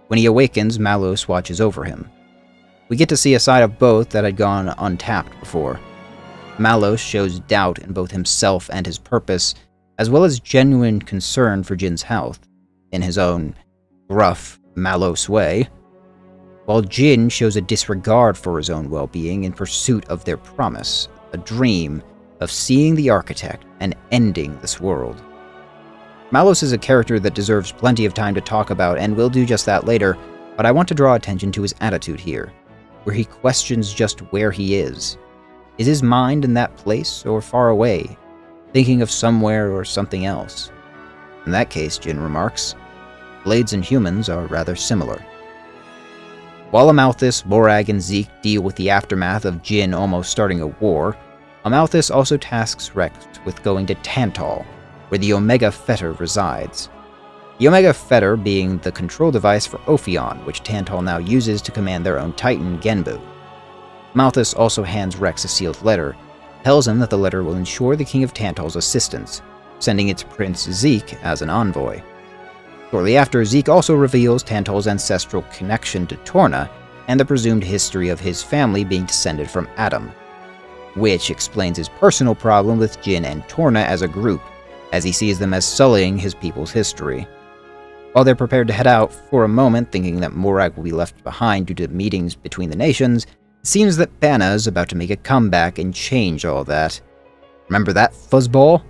When he awakens, Malos watches over him. We get to see a side of both that had gone untapped before. Malos shows doubt in both himself and his purpose, as well as genuine concern for Jin's health, in his own gruff, Malos way, while Jin shows a disregard for his own well-being in pursuit of their promise, a dream of seeing the Architect and ending this world. Malos is a character that deserves plenty of time to talk about, and will do just that later, but I want to draw attention to his attitude here, where he questions just where he is. Is his mind in that place or far away, thinking of somewhere or something else? In that case, Jin remarks, blades and humans are rather similar. While Amalthus, Morag, and Zeke deal with the aftermath of Jin almost starting a war, Amalthus also tasks Rex with going to Tantal, where the Omega Fetter resides. The Omega Fetter being the control device for Ophion, which Tantal now uses to command their own Titan, Genbu. Amalthus also hands Rex a sealed letter, tells him that the letter will ensure the King of Tantal's assistance, sending its Prince Zeke as an envoy. Shortly after, Zeke also reveals Tantal's ancestral connection to Torna and the presumed history of his family being descended from Adam, which explains his personal problem with Jin and Torna as a group, as he sees them as sullying his people's history. While they're prepared to head out for a moment, thinking that Morag will be left behind due to meetings between the nations, it seems that Banna is about to make a comeback and change all that. Remember that fuzzball?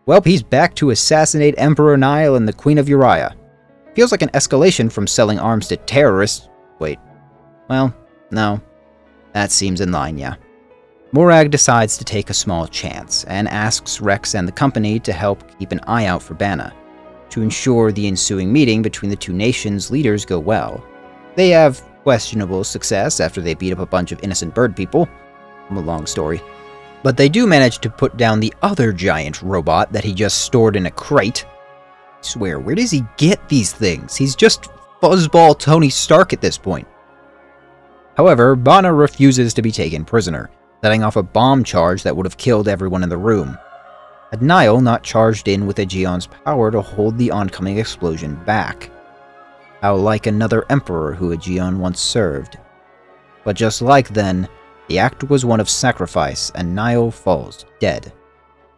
Well, he's back to assassinate Emperor Nile and the Queen of Uriah. Feels like an escalation from selling arms to terrorists. Wait. Well, no. That seems in line, yeah. Morag decides to take a small chance, and asks Rex and the company to help keep an eye out for Banna, to ensure the ensuing meeting between the two nations' leaders go well. They have questionable success after they beat up a bunch of innocent bird people. A long story. But they do manage to put down the other giant robot that he just stored in a crate. I swear, where does he get these things? He's just fuzzball Tony Stark at this point. However, Banna refuses to be taken prisoner, setting off a bomb charge that would have killed everyone in the room, had Nile not charged in with Aegeon's power to hold the oncoming explosion back. How like another emperor who Aegeon once served. But just like then, the act was one of sacrifice, and Nile falls dead.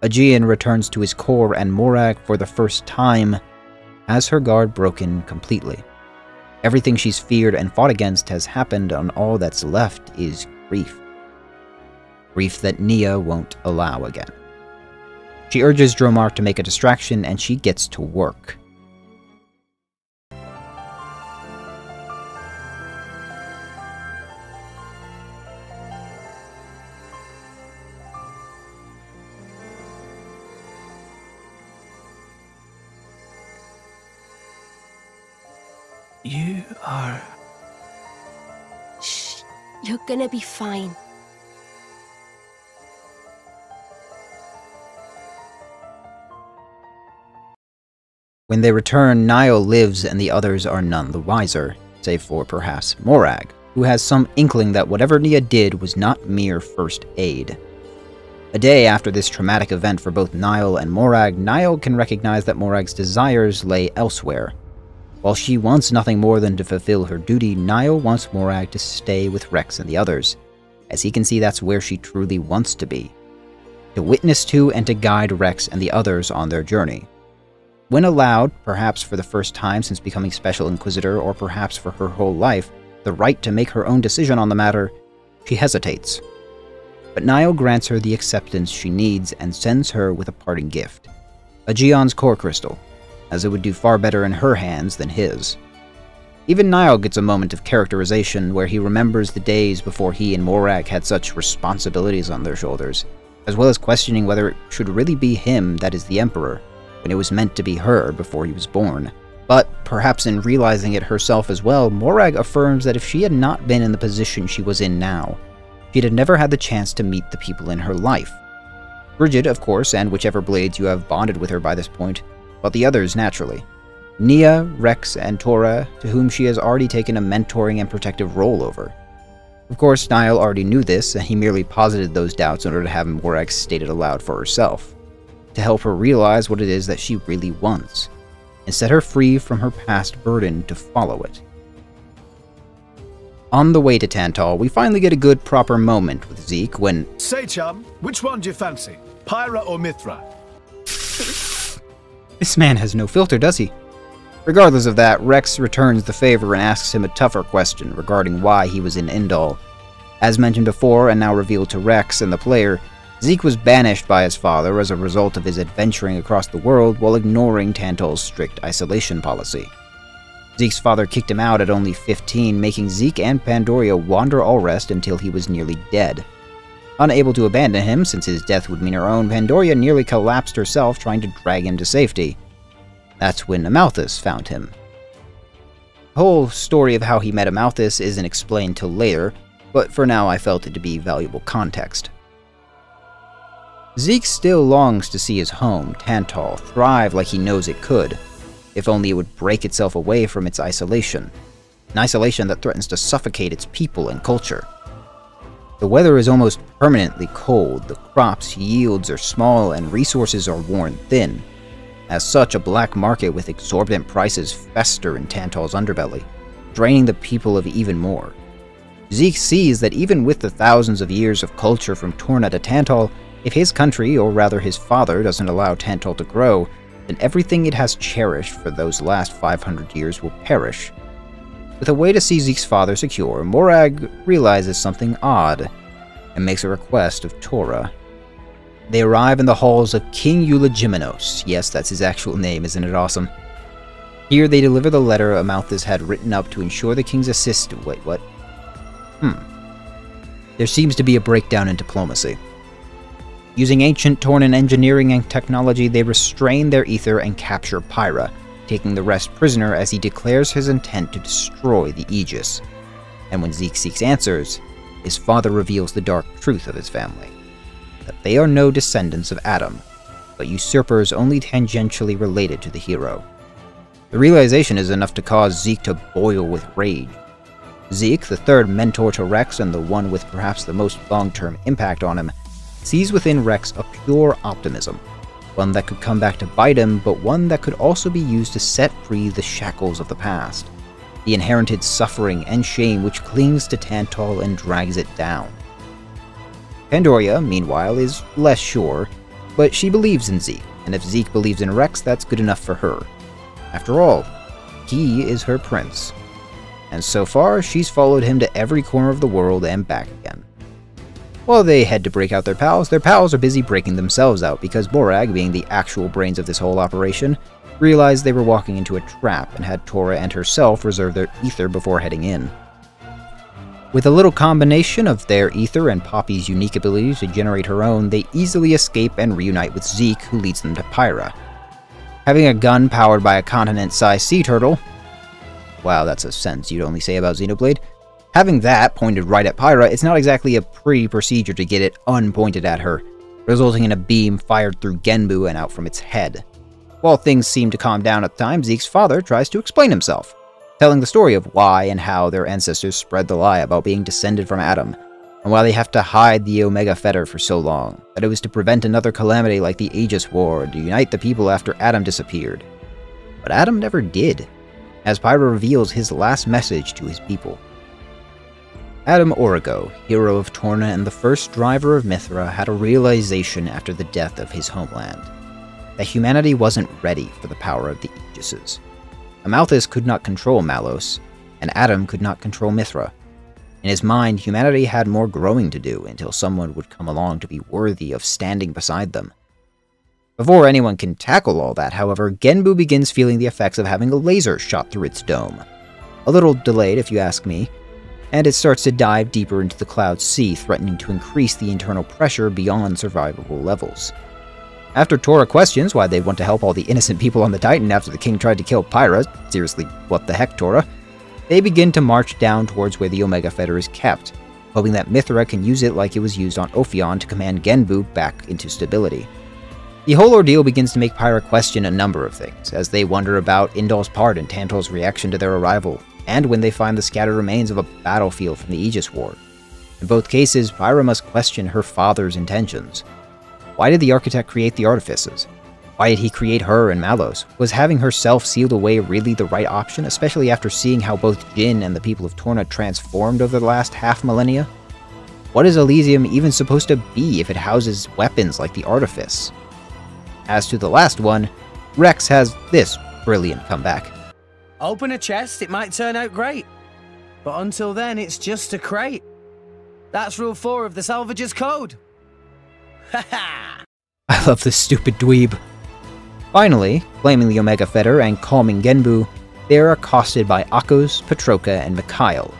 Aegeon returns to his core, and Morag, for the first time, has her guard broken completely. Everything she's feared and fought against has happened, and all that's left is grief. Grief that Nia won't allow again. She urges Dromar to make a distraction, and she gets to work. You are... Shh. You're gonna be fine. When they return, Nile lives and the others are none the wiser, save for perhaps Morag, who has some inkling that whatever Nia did was not mere first aid. A day after this traumatic event for both Nile and Morag, Nile can recognize that Morag's desires lay elsewhere. While she wants nothing more than to fulfill her duty, Nile wants Morag to stay with Rex and the others, as he can see that's where she truly wants to be. To witness to and to guide Rex and the others on their journey. When allowed, perhaps for the first time since becoming Special Inquisitor, or perhaps for her whole life, the right to make her own decision on the matter, she hesitates. But Nile grants her the acceptance she needs and sends her with a parting gift. Aegeon's core crystal, as it would do far better in her hands than his. Even Nile gets a moment of characterization where he remembers the days before he and Morag had such responsibilities on their shoulders, as well as questioning whether it should really be him that is the Emperor, when it was meant to be her before he was born. But, perhaps in realizing it herself as well, Morag affirms that if she had not been in the position she was in now, she'd have never had the chance to meet the people in her life. Bridget, of course, and whichever blades you have bonded with her by this point, but the others naturally. Nia, Rex, and Tora, to whom she has already taken a mentoring and protective role over. Of course, Niall already knew this, and he merely posited those doubts in order to have Morag state it aloud for herself, to help her realize what it is that she really wants, and set her free from her past burden to follow it. On the way to Tantal, we finally get a good proper moment with Zeke when... Say, chum, which one do you fancy? Pyra or Mithra? This man has no filter, does he? Regardless of that, Rex returns the favor and asks him a tougher question regarding why he was in Indal. As mentioned before, and now revealed to Rex and the player, Zeke was banished by his father as a result of his adventuring across the world while ignoring Tantal's strict isolation policy. Zeke's father kicked him out at only 15, making Zeke and Pandoria wander Alrest until he was nearly dead. Unable to abandon him, since his death would mean her own, Pandoria nearly collapsed herself trying to drag him to safety. That's when Amalthus found him. The whole story of how he met Amalthus isn't explained till later, but for now I felt it to be valuable context. Zeke still longs to see his home, Tantal, thrive like he knows it could, if only it would break itself away from its isolation, an isolation that threatens to suffocate its people and culture. The weather is almost permanently cold, the crops' yields are small, and resources are worn thin. As such, a black market with exorbitant prices fester in Tantal's underbelly, draining the people of even more. Zeke sees that even with the thousands of years of culture from Torna to Tantal, if his country, or rather his father, doesn't allow Tantal to grow, then everything it has cherished for those last 500 years will perish. With a way to see Zeke's father secure, Morag realizes something odd, and makes a request of Torah. They arrive in the halls of King Eulogimenos. Yes, that's his actual name, isn't it awesome? Here they deliver the letter Amalthus had written up to ensure the king's assist- wait, what? There seems to be a breakdown in diplomacy. Using ancient Tornan engineering and technology, they restrain their ether and capture Pyra, taking the rest prisoner as he declares his intent to destroy the Aegis. And when Zeke seeks answers, his father reveals the dark truth of his family, that they are no descendants of Adam, but usurpers only tangentially related to the hero. The realization is enough to cause Zeke to boil with rage. Zeke, the third mentor to Rex and the one with perhaps the most long-term impact on him, sees within Rex a pure optimism, one that could come back to bite him, but one that could also be used to set free the shackles of the past, the inherited suffering and shame which clings to Tantal and drags it down. Pandoria, meanwhile, is less sure, but she believes in Zeke, and if Zeke believes in Rex, that's good enough for her. After all, he is her prince, and so far she's followed him to every corner of the world and back again. While they head to break out their pals are busy breaking themselves out because Morag, being the actual brains of this whole operation, realized they were walking into a trap and had Torah and herself reserve their ether before heading in. With a little combination of their ether and Poppy's unique ability to generate her own, they easily escape and reunite with Zeke, who leads them to Pyra. Having a gun powered by a continent-sized sea turtle, wow, that's a sentence you'd only say about Xenoblade. Having that pointed right at Pyra, it's not exactly a pretty procedure to get it unpointed at her, resulting in a beam fired through Genbu and out from its head. While things seem to calm down at the time, Zeke's father tries to explain himself, telling the story of why and how their ancestors spread the lie about being descended from Adam, and why they have to hide the Omega Fetter for so long, that it was to prevent another calamity like the Aegis War and to unite the people after Adam disappeared. But Adam never did, as Pyra reveals his last message to his people. Adam Origo, hero of Torna and the first driver of Mithra, had a realization after the death of his homeland, that humanity wasn't ready for the power of the Aegises. Amalthus could not control Malos, and Adam could not control Mithra. In his mind, humanity had more growing to do until someone would come along to be worthy of standing beside them. Before anyone can tackle all that, however, Genbu begins feeling the effects of having a laser shot through its dome. A little delayed, if you ask me, and it starts to dive deeper into the cloud sea, threatening to increase the internal pressure beyond survivable levels. After Torah questions why they want to help all the innocent people on the Titan after the king tried to kill Pyra, seriously, what the heck, Torah? They begin to march down towards where the Omega Fetter is kept, hoping that Mithra can use it like it was used on Ophion to command Genbu back into stability. The whole ordeal begins to make Pyra question a number of things, as they wonder about Indal's part in Tantal's reaction to their arrival, and when they find the scattered remains of a battlefield from the Aegis War. In both cases, Pyra must question her father's intentions. Why did the architect create the artifices? Why did he create her and Malos? Was having herself sealed away really the right option, especially after seeing how both Jin and the people of Torna transformed over the last half millennia? What is Elysium even supposed to be if it houses weapons like the Artifice? As to the last one, Rex has this brilliant comeback. Open a chest, it might turn out great. But until then, it's just a crate. That's rule 4 of the Salvager's Code. Haha! I love this stupid dweeb. Finally, blaming the Omega Fetter and calming Genbu, they are accosted by Akos, Petroka, and Mikhail,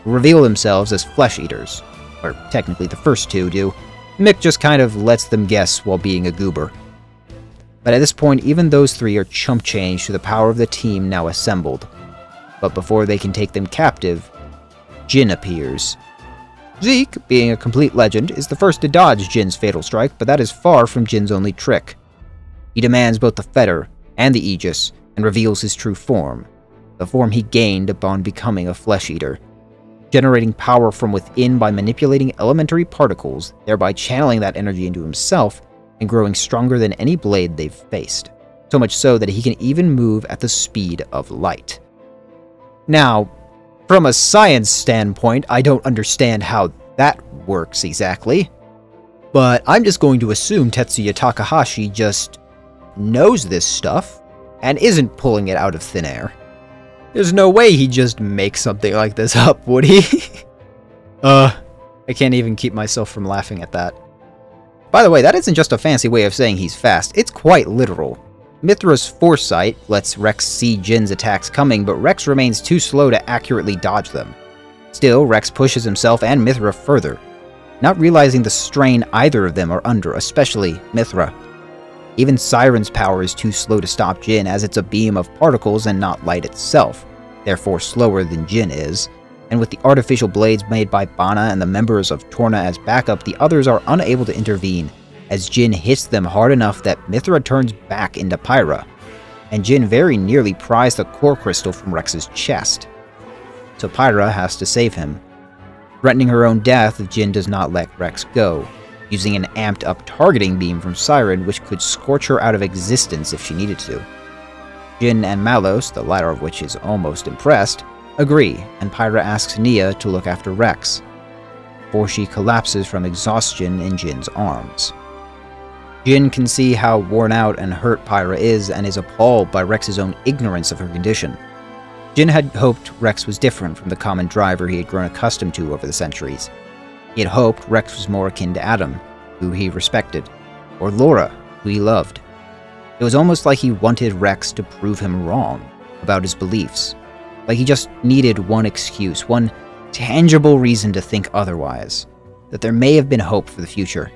who reveal themselves as flesh eaters. Or technically the first two do. Mick just kind of lets them guess while being a goober. But at this point, even those three are chump change to the power of the team now assembled. But before they can take them captive, Jin appears. Zeke, being a complete legend, is the first to dodge Jin's fatal strike, but that is far from Jin's only trick. He demands both the Fetter and the Aegis, and reveals his true form, the form he gained upon becoming a flesh eater, generating power from within by manipulating elementary particles, thereby channeling that energy into himself, and growing stronger than any blade they've faced, so much so that he can even move at the speed of light. Now, from a science standpoint, I don't understand how that works exactly, but I'm just going to assume Tetsuya Takahashi just knows this stuff and isn't pulling it out of thin air. There's no way he'd just make something like this up, would he? I can't even keep myself from laughing at that. By the way, that isn't just a fancy way of saying he's fast, it's quite literal. Mithra's foresight lets Rex see Jin's attacks coming, but Rex remains too slow to accurately dodge them. Still, Rex pushes himself and Mithra further, not realizing the strain either of them are under, especially Mithra. Even Siren's power is too slow to stop Jin, as it's a beam of particles and not light itself, therefore slower than Jin is, and with the artificial blades made by Bana and the members of Torna as backup, the others are unable to intervene, as Jin hits them hard enough that Mithra turns back into Pyra, and Jin very nearly pries the core crystal from Rex's chest. So Pyra has to save him, threatening her own death if Jin does not let Rex go, using an amped-up targeting beam from Siren which could scorch her out of existence if she needed to. Jin and Malos, the latter of which is almost impressed, agree, and Pyra asks Nia to look after Rex, before she collapses from exhaustion in Jin's arms. Jin can see how worn out and hurt Pyra is, and is appalled by Rex's own ignorance of her condition. Jin had hoped Rex was different from the common driver he had grown accustomed to over the centuries. He had hoped Rex was more akin to Adam, who he respected, or Laura, who he loved. It was almost like he wanted Rex to prove him wrong about his beliefs, like he just needed one excuse, one tangible reason to think otherwise, that there may have been hope for the future.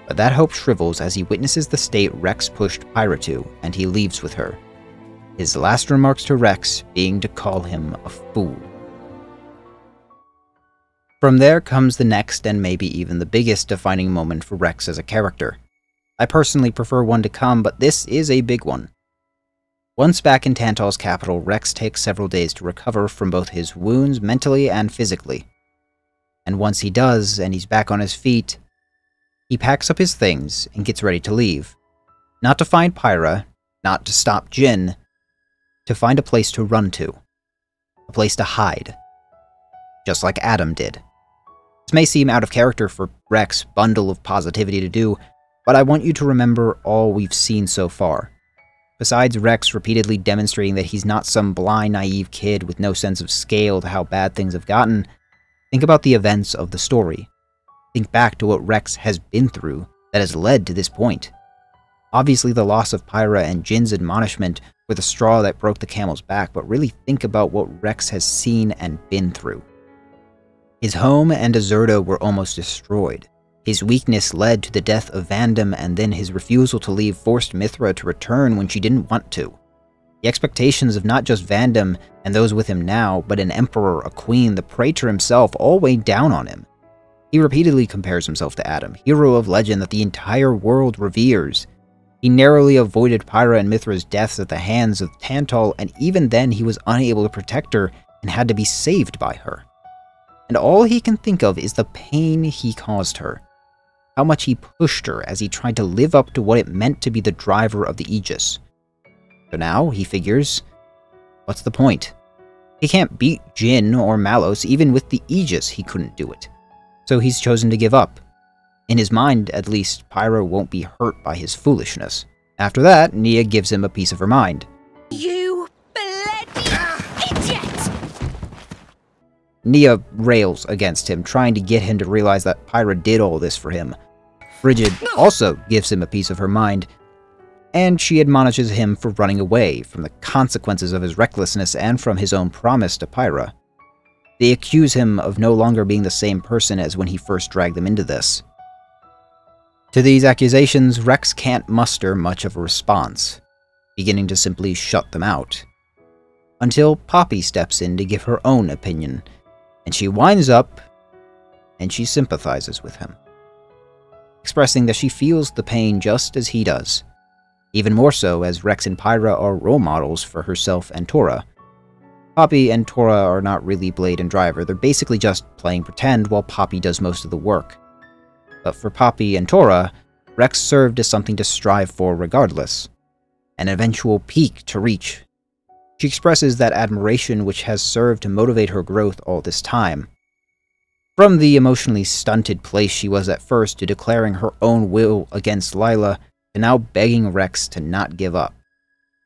But that hope shrivels as he witnesses the state Rex pushed Pyra to, and he leaves with her. His last remarks to Rex being to call him a fool. From there comes the next and maybe even the biggest defining moment for Rex as a character. I personally prefer one to come, but this is a big one. Once back in Tantal's capital, Rex takes several days to recover from both his wounds mentally and physically. And once he does, and he's back on his feet, he packs up his things and gets ready to leave. Not to find Pyra, not to stop Jin, to find a place to run to. A place to hide. Just like Adam did. This may seem out of character for Rex' bundle of positivity to do, but I want you to remember all we've seen so far. Besides Rex repeatedly demonstrating that he's not some blind, naive kid with no sense of scale to how bad things have gotten, think about the events of the story. Think back to what Rex has been through that has led to this point. Obviously the loss of Pyra and Jin's admonishment were the straw that broke the camel's back, but really think about what Rex has seen and been through. His home and Azurda were almost destroyed. His weakness led to the death of Vandam, and then his refusal to leave forced Mithra to return when she didn't want to. The expectations of not just Vandam and those with him now, but an emperor, a queen, the praetor himself, all weighed down on him. He repeatedly compares himself to Adam, hero of legend that the entire world reveres. He narrowly avoided Pyra and Mithra's deaths at the hands of Tantal, and even then he was unable to protect her and had to be saved by her. and all he can think of is the pain he caused her. How much he pushed her as he tried to live up to what it meant to be the driver of the Aegis. So now, he figures, what's the point? He can't beat Jin or Malos, even with the Aegis he couldn't do it. So he's chosen to give up. In his mind, at least, Pyra won't be hurt by his foolishness. After that, Nia gives him a piece of her mind. You bloody idiot! Nia rails against him, trying to get him to realize that Pyra did all this for him. Frigid also gives him a piece of her mind, and she admonishes him for running away from the consequences of his recklessness and from his own promise to Pyra. They accuse him of no longer being the same person as when he first dragged them into this. To these accusations, Rex can't muster much of a response, beginning to simply shut them out. Until Poppy steps in to give her own opinion, and she winds up and she sympathizes with him, expressing that she feels the pain just as he does, even more so as Rex and Pyra are role models for herself and Tora. Poppy and Tora are not really Blade and Driver, they're basically just playing pretend while Poppy does most of the work. But for Poppy and Tora, Rex served as something to strive for regardless, an eventual peak to reach. She expresses that admiration which has served to motivate her growth all this time. From the emotionally stunted place she was at first to declaring her own will against Lila, to now begging Rex to not give up,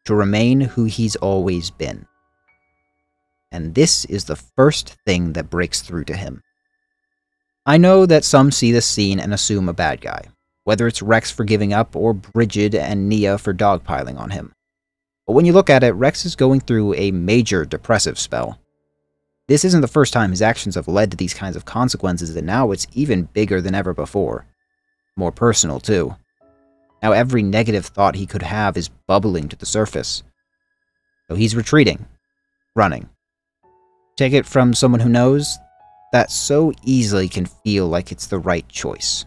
to remain who he's always been. And this is the first thing that breaks through to him. I know that some see this scene and assume a bad guy, whether it's Rex for giving up or Brigid and Nia for dogpiling on him. But when you look at it, Rex is going through a major depressive spell. This isn't the first time his actions have led to these kinds of consequences, and now it's even bigger than ever before. More personal, too. Now every negative thought he could have is bubbling to the surface. So he's retreating, running. Take it from someone who knows, that so easily can feel like it's the right choice.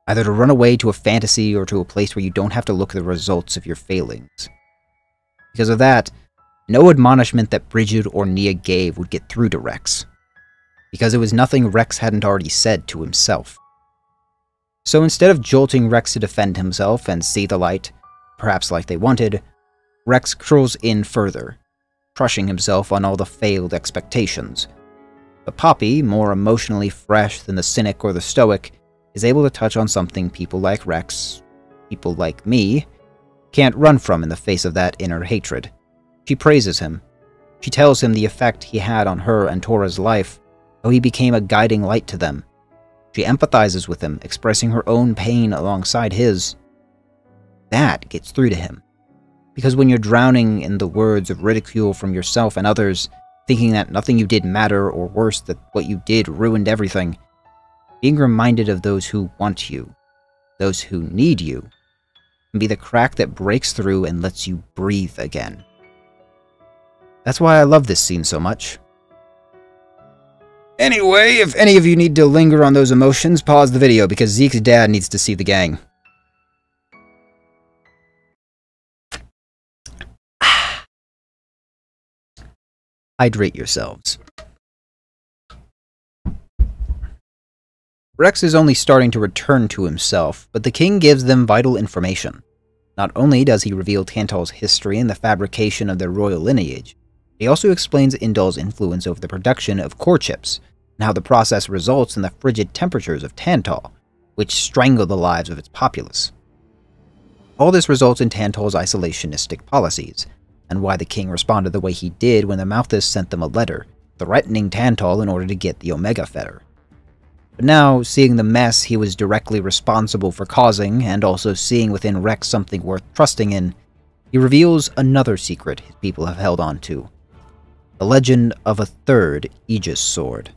Either to run away to a fantasy or to a place where you don't have to look at the results of your failings. Because of that, no admonishment that Brigid or Nia gave would get through to Rex. Because it was nothing Rex hadn't already said to himself. So instead of jolting Rex to defend himself and see the light, perhaps like they wanted, Rex curls in further, crushing himself on all the failed expectations. But Poppy, more emotionally fresh than the cynic or the stoic, is able to touch on something people like Rex, people like me, can't run from in the face of that inner hatred. She praises him. She tells him the effect he had on her and Tora's life, how he became a guiding light to them. She empathizes with him, expressing her own pain alongside his. That gets through to him. Because when you're drowning in the words of ridicule from yourself and others, thinking that nothing you did mattered, or worse, that what you did ruined everything, being reminded of those who want you, those who need you, can be the crack that breaks through and lets you breathe again. That's why I love this scene so much. Anyway, if any of you need to linger on those emotions, pause the video, because Zeke's dad needs to see the gang. Hydrate yourselves. Rex is only starting to return to himself, but the king gives them vital information. Not only does he reveal Tantal's history and the fabrication of their royal lineage, he also explains Indal's influence over the production of core chips, and how the process results in the frigid temperatures of Tantal, which strangle the lives of its populace. All this results in Tantal's isolationistic policies, and why the king responded the way he did when the Malthus sent them a letter, threatening Tantal in order to get the Omega Fetter. But now, seeing the mess he was directly responsible for causing, and also seeing within Rex something worth trusting in, he reveals another secret his people have held on to. The legend of a third Aegis sword.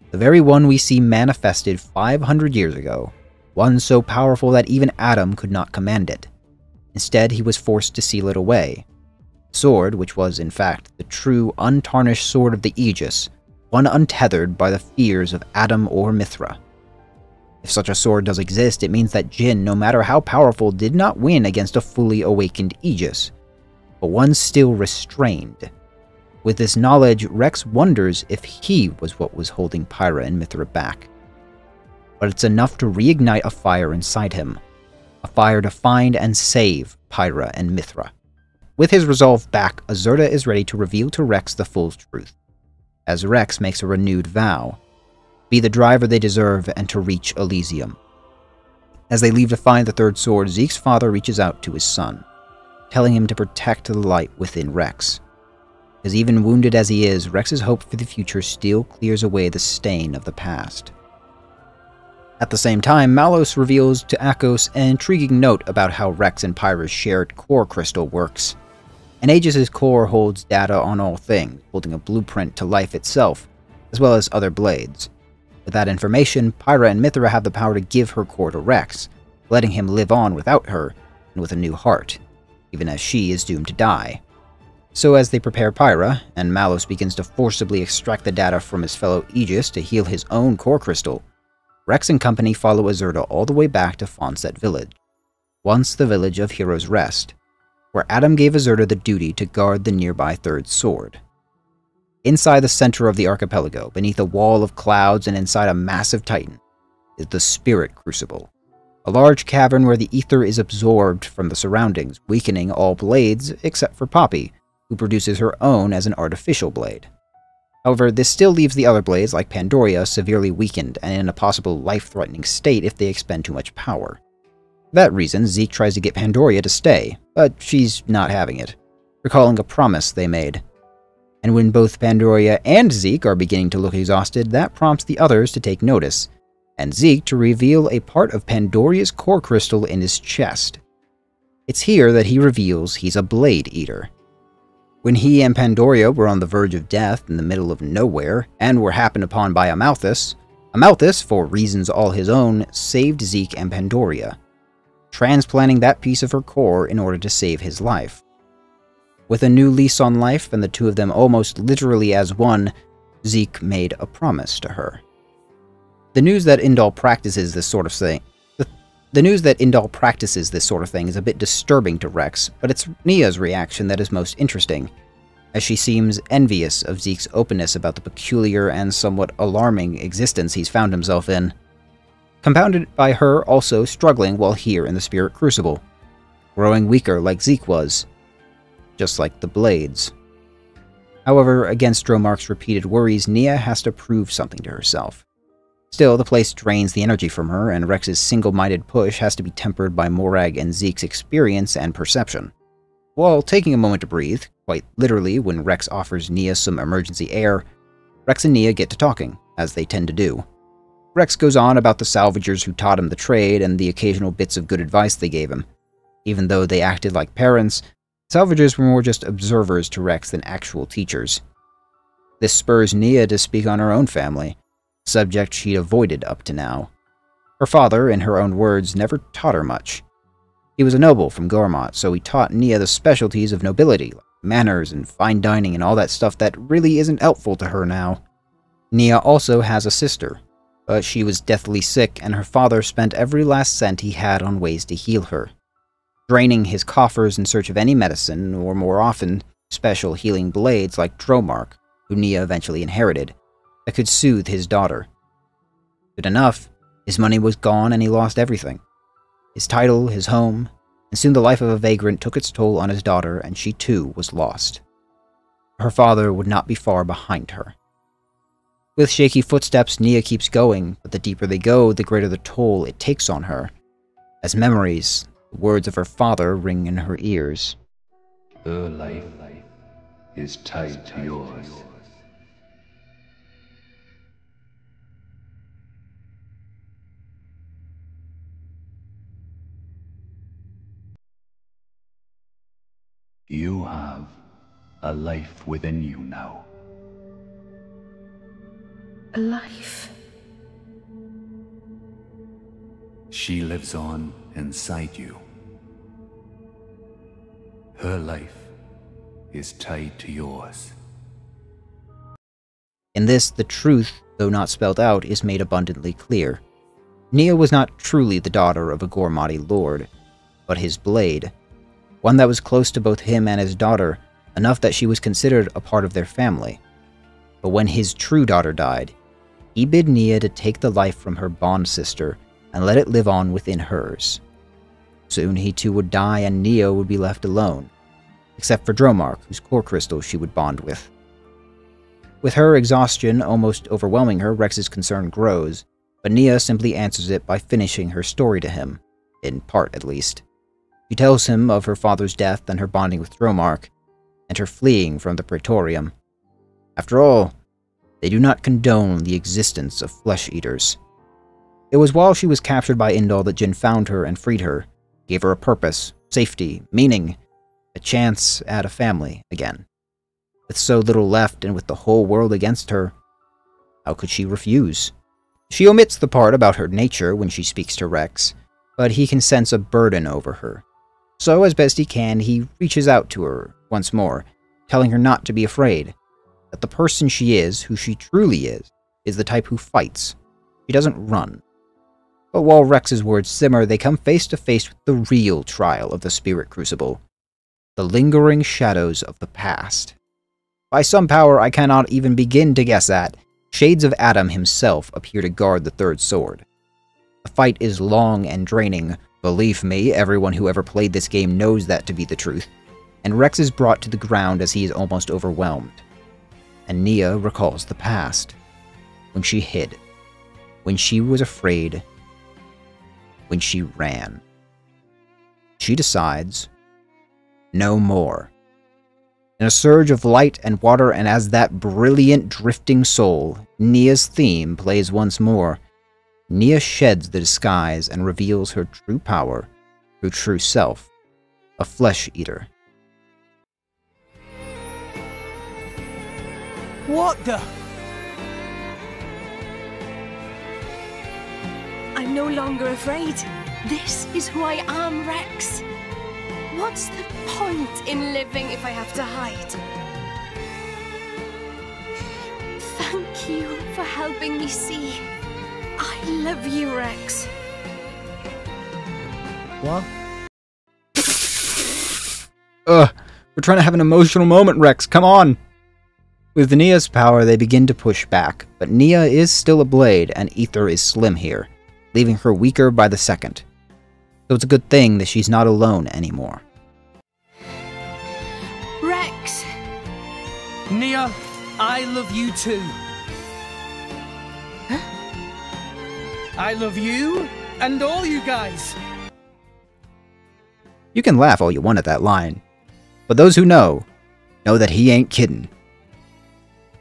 The very one we see manifested 500 years ago, one so powerful that even Adam could not command it. Instead, he was forced to seal it away. The sword, which was in fact the true, untarnished sword of the Aegis, one untethered by the fears of Adam or Mithra. If such a sword does exist, it means that Jin, no matter how powerful, did not win against a fully awakened Aegis, but one still restrained. With this knowledge, Rex wonders if he was what was holding Pyra and Mithra back. But it's enough to reignite a fire inside him. A fire to find and save Pyra and Mithra. With his resolve back, Azurda is ready to reveal to Rex the full truth, as Rex makes a renewed vow: be the driver they deserve and to reach Elysium. As they leave to find the third sword, Zeke's father reaches out to his son, telling him to protect the light within Rex. As even wounded as he is, Rex's hope for the future still clears away the stain of the past. At the same time, Malos reveals to Akos an intriguing note about how Rex and Pyra's shared core crystal works. And Aegis' core holds data on all things, holding a blueprint to life itself, as well as other blades. With that information, Pyra and Mithra have the power to give her core to Rex, letting him live on without her, and with a new heart, even as she is doomed to die. So as they prepare Pyra, and Malos begins to forcibly extract the data from his fellow Aegis to heal his own core crystal, Rex and company follow Azurda all the way back to Fonset Village, once the village of Heroes Rest, where Adam gave Azurda the duty to guard the nearby third sword. Inside the center of the archipelago, beneath a wall of clouds and inside a massive titan, is the Spirit Crucible, a large cavern where the ether is absorbed from the surroundings, weakening all blades except for Poppy, who produces her own as an artificial blade. However, this still leaves the other blades, like Pandoria, severely weakened and in a possible life-threatening state if they expend too much power. For that reason, Zeke tries to get Pandoria to stay, but she's not having it, recalling a promise they made. And when both Pandoria and Zeke are beginning to look exhausted, that prompts the others to take notice, and Zeke to reveal a part of Pandoria's core crystal in his chest. It's here that he reveals he's a Blade Eater. When he and Pandoria were on the verge of death in the middle of nowhere, and were happened upon by Amalthus, for reasons all his own, saved Zeke and Pandoria, transplanting that piece of her core in order to save his life. With a new lease on life and the two of them almost literally as one, Zeke made a promise to her. The news that Indal practices this sort of thing is a bit disturbing to Rex, but it's Nia's reaction that is most interesting, as she seems envious of Zeke's openness about the peculiar and somewhat alarming existence he's found himself in, compounded by her also struggling while here in the Spirit Crucible, growing weaker like Zeke was, just like the blades. However, against Dromark's repeated worries, Nia has to prove something to herself. Still, the place drains the energy from her, and Rex's single-minded push has to be tempered by Morag and Zeke's experience and perception. While taking a moment to breathe, quite literally when Rex offers Nia some emergency air, Rex and Nia get to talking, as they tend to do. Rex goes on about the salvagers who taught him the trade and the occasional bits of good advice they gave him. Even though they acted like parents, salvagers were more just observers to Rex than actual teachers. This spurs Nia to speak on her own family, a subject she'd avoided up to now. Her father, in her own words, never taught her much. He was a noble from Gormott, so he taught Nia the specialties of nobility, like manners and fine dining and all that stuff that really isn't helpful to her now. Nia also has a sister, but she was deathly sick and her father spent every last cent he had on ways to heal her, draining his coffers in search of any medicine, or more often, special healing blades like Dromark, who Nia eventually inherited, that could soothe his daughter. Good enough, his money was gone and he lost everything. His title, his home, and soon the life of a vagrant took its toll on his daughter and she too was lost. Her father would not be far behind her. With shaky footsteps, Nia keeps going, but the deeper they go, the greater the toll it takes on her. As memories, the words of her father ring in her ears. Her life is tied to yours. You have a life within you now. A life? She lives on inside you. Her life is tied to yours. In this, the truth, though not spelled out, is made abundantly clear. Nia was not truly the daughter of a Gormati lord, but his blade, one that was close to both him and his daughter, enough that she was considered a part of their family. But when his true daughter died, he bid Nia to take the life from her bond sister and let it live on within hers. Soon he too would die and Nia would be left alone, except for Dromark, whose core crystal she would bond with. With her exhaustion almost overwhelming her, Rex's concern grows, but Nia simply answers it by finishing her story to him, in part at least. She tells him of her father's death and her bonding with Dromark, and her fleeing from the Praetorium. After all, they do not condone the existence of flesh-eaters. It was while she was captured by Indal that Jin found her and freed her, gave her a purpose, safety, meaning, a chance at a family again. With so little left and with the whole world against her, how could she refuse? She omits the part about her nature when she speaks to Rex, but he can sense a burden over her. So, as best he can, he reaches out to her once more, telling her not to be afraid, that the person she is, who she truly is the type who fights. She doesn't run. But while Rex's words simmer, they come face to face with the real trial of the Spirit Crucible, the lingering shadows of the past. By some power I cannot even begin to guess at, shades of Adam himself appear to guard the third sword. The fight is long and draining. Believe me, everyone who ever played this game knows that to be the truth, and Rex is brought to the ground as he is almost overwhelmed. And Nia recalls the past, when she hid, when she was afraid, when she ran. She decides, no more. In a surge of light and water, and as that brilliant drifting soul, Nia's theme plays once more. Nia sheds the disguise and reveals her true power, her true self, a flesh-eater. What the? I'm no longer afraid. This is who I am, Rex. What's the point in living if I have to hide? Thank you for helping me see. I love you, Rex. What? We're trying to have an emotional moment, Rex, come on! With Nia's power, they begin to push back, but Nia is still a blade, and Ether is slim here, leaving her weaker by the second. So it's a good thing that she's not alone anymore. Rex! Nia, I love you too. Huh? I love you and all you guys. You can laugh all you want at that line, but those who know that he ain't kidding.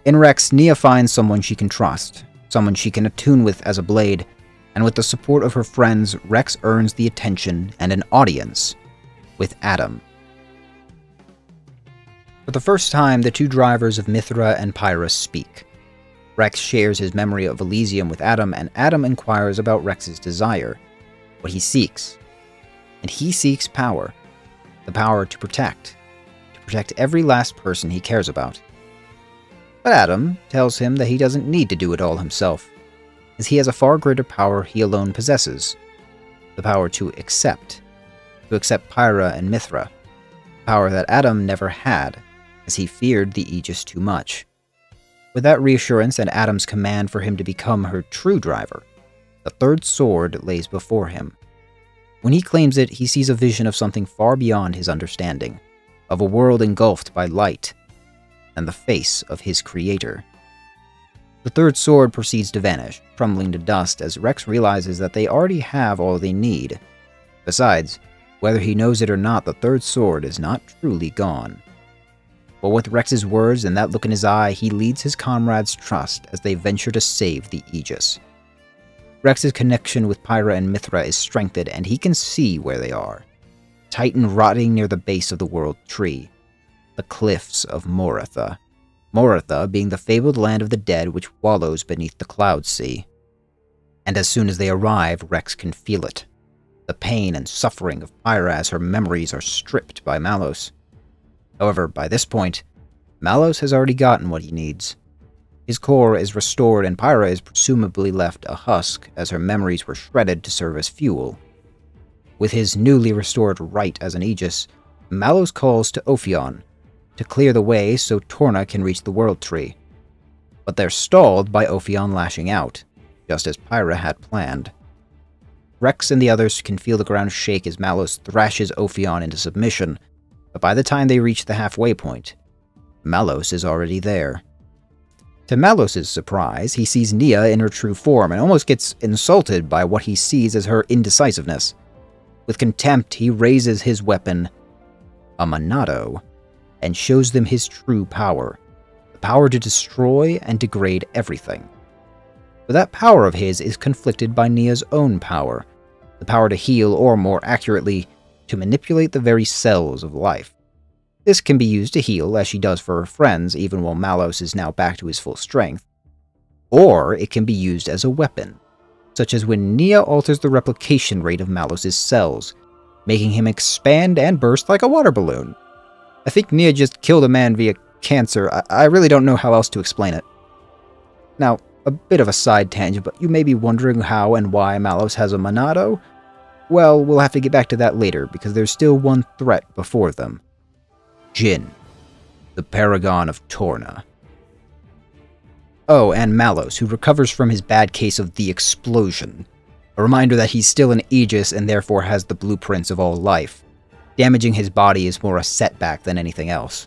In Rex, Nia finds someone she can trust, someone she can attune with as a blade, and with the support of her friends, Rex earns the attention and an audience with Adam. For the first time, the two drivers of Mithra and Pyrrhus speak. Rex shares his memory of Elysium with Adam, and Adam inquires about Rex's desire, what he seeks. And he seeks power, the power to protect every last person he cares about. But Adam tells him that he doesn't need to do it all himself, as he has a far greater power he alone possesses, the power to accept Pyrrha and Mithra, power that Adam never had, as he feared the Aegis too much. With that reassurance and Adam's command for him to become her true driver, the third sword lays before him. When he claims it, he sees a vision of something far beyond his understanding, of a world engulfed by light, and the face of his creator. The third sword proceeds to vanish, crumbling to dust as Rex realizes that they already have all they need. Besides, whether he knows it or not, the third sword is not truly gone. But with Rex's words and that look in his eye, he leads his comrades' trust as they venture to save the Aegis. Rex's connection with Pyrrha and Mithra is strengthened, and he can see where they are. Titan rotting near the base of the World Tree, the cliffs of Moratha. Moratha being the fabled land of the dead which wallows beneath the Cloud Sea. And as soon as they arrive, Rex can feel it. The pain and suffering of Pyrrha as her memories are stripped by Malos. However, by this point, Malos has already gotten what he needs. His core is restored and Pyrrha is presumably left a husk as her memories were shredded to serve as fuel. With his newly restored right as an Aegis, Malos calls to Ophion, to clear the way so Torna can reach the World Tree. But they're stalled by Ophion lashing out, just as Pyra had planned. Rex and the others can feel the ground shake as Malos thrashes Ophion into submission, but by the time they reach the halfway point, Malos is already there. To Malos' surprise, he sees Nia in her true form and almost gets insulted by what he sees as her indecisiveness. With contempt, he raises his weapon, a Monado, and shows them his true power, the power to destroy and degrade everything. But that power of his is conflicted by Nia's own power, the power to heal, or more accurately, to manipulate the very cells of life. This can be used to heal, as she does for her friends, even while Malos is now back to his full strength. Or it can be used as a weapon, such as when Nia alters the replication rate of Malos' cells, making him expand and burst like a water balloon. I think Nia just killed a man via cancer. I really don't know how else to explain it. Now, a bit of a side tangent, but you may be wondering how and why Malos has a Monado? Well, we'll have to get back to that later, because there's still one threat before them. Jin, the Paragon of Torna. Oh, and Malos, who recovers from his bad case of the explosion. A reminder that he's still an Aegis and therefore has the blueprints of all life. Damaging his body is more a setback than anything else.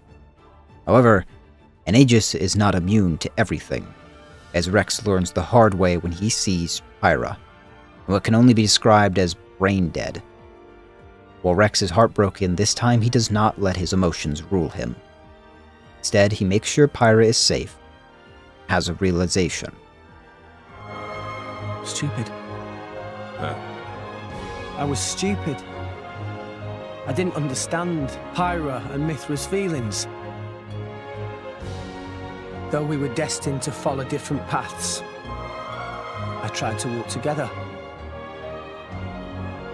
However, an Aegis is not immune to everything, as Rex learns the hard way when he sees Pyra, what can only be described as brain dead. While Rex is heartbroken, this time he does not let his emotions rule him. Instead, he makes sure Pyra is safe, has a realization. Stupid. I was stupid. I didn't understand Pyra and Mithra's feelings. Though we were destined to follow different paths, I tried to walk together.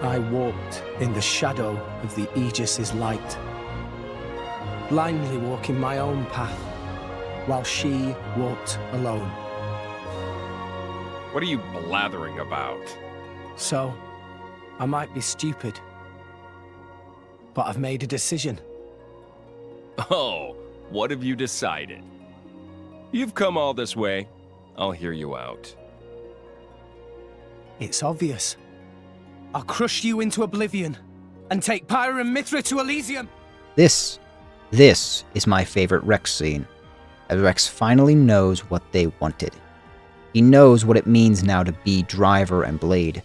I walked in the shadow of the Aegis' light, blindly walking my own path, while she walked alone. What are you blathering about? So, I might be stupid, but I've made a decision. Oh, what have you decided? You've come all this way. I'll hear you out. It's obvious. I'll crush you into oblivion, and take Pyra and Mithra to Elysium! This is my favorite Rex scene, as Rex finally knows what they wanted. He knows what it means now to be Driver and Blade.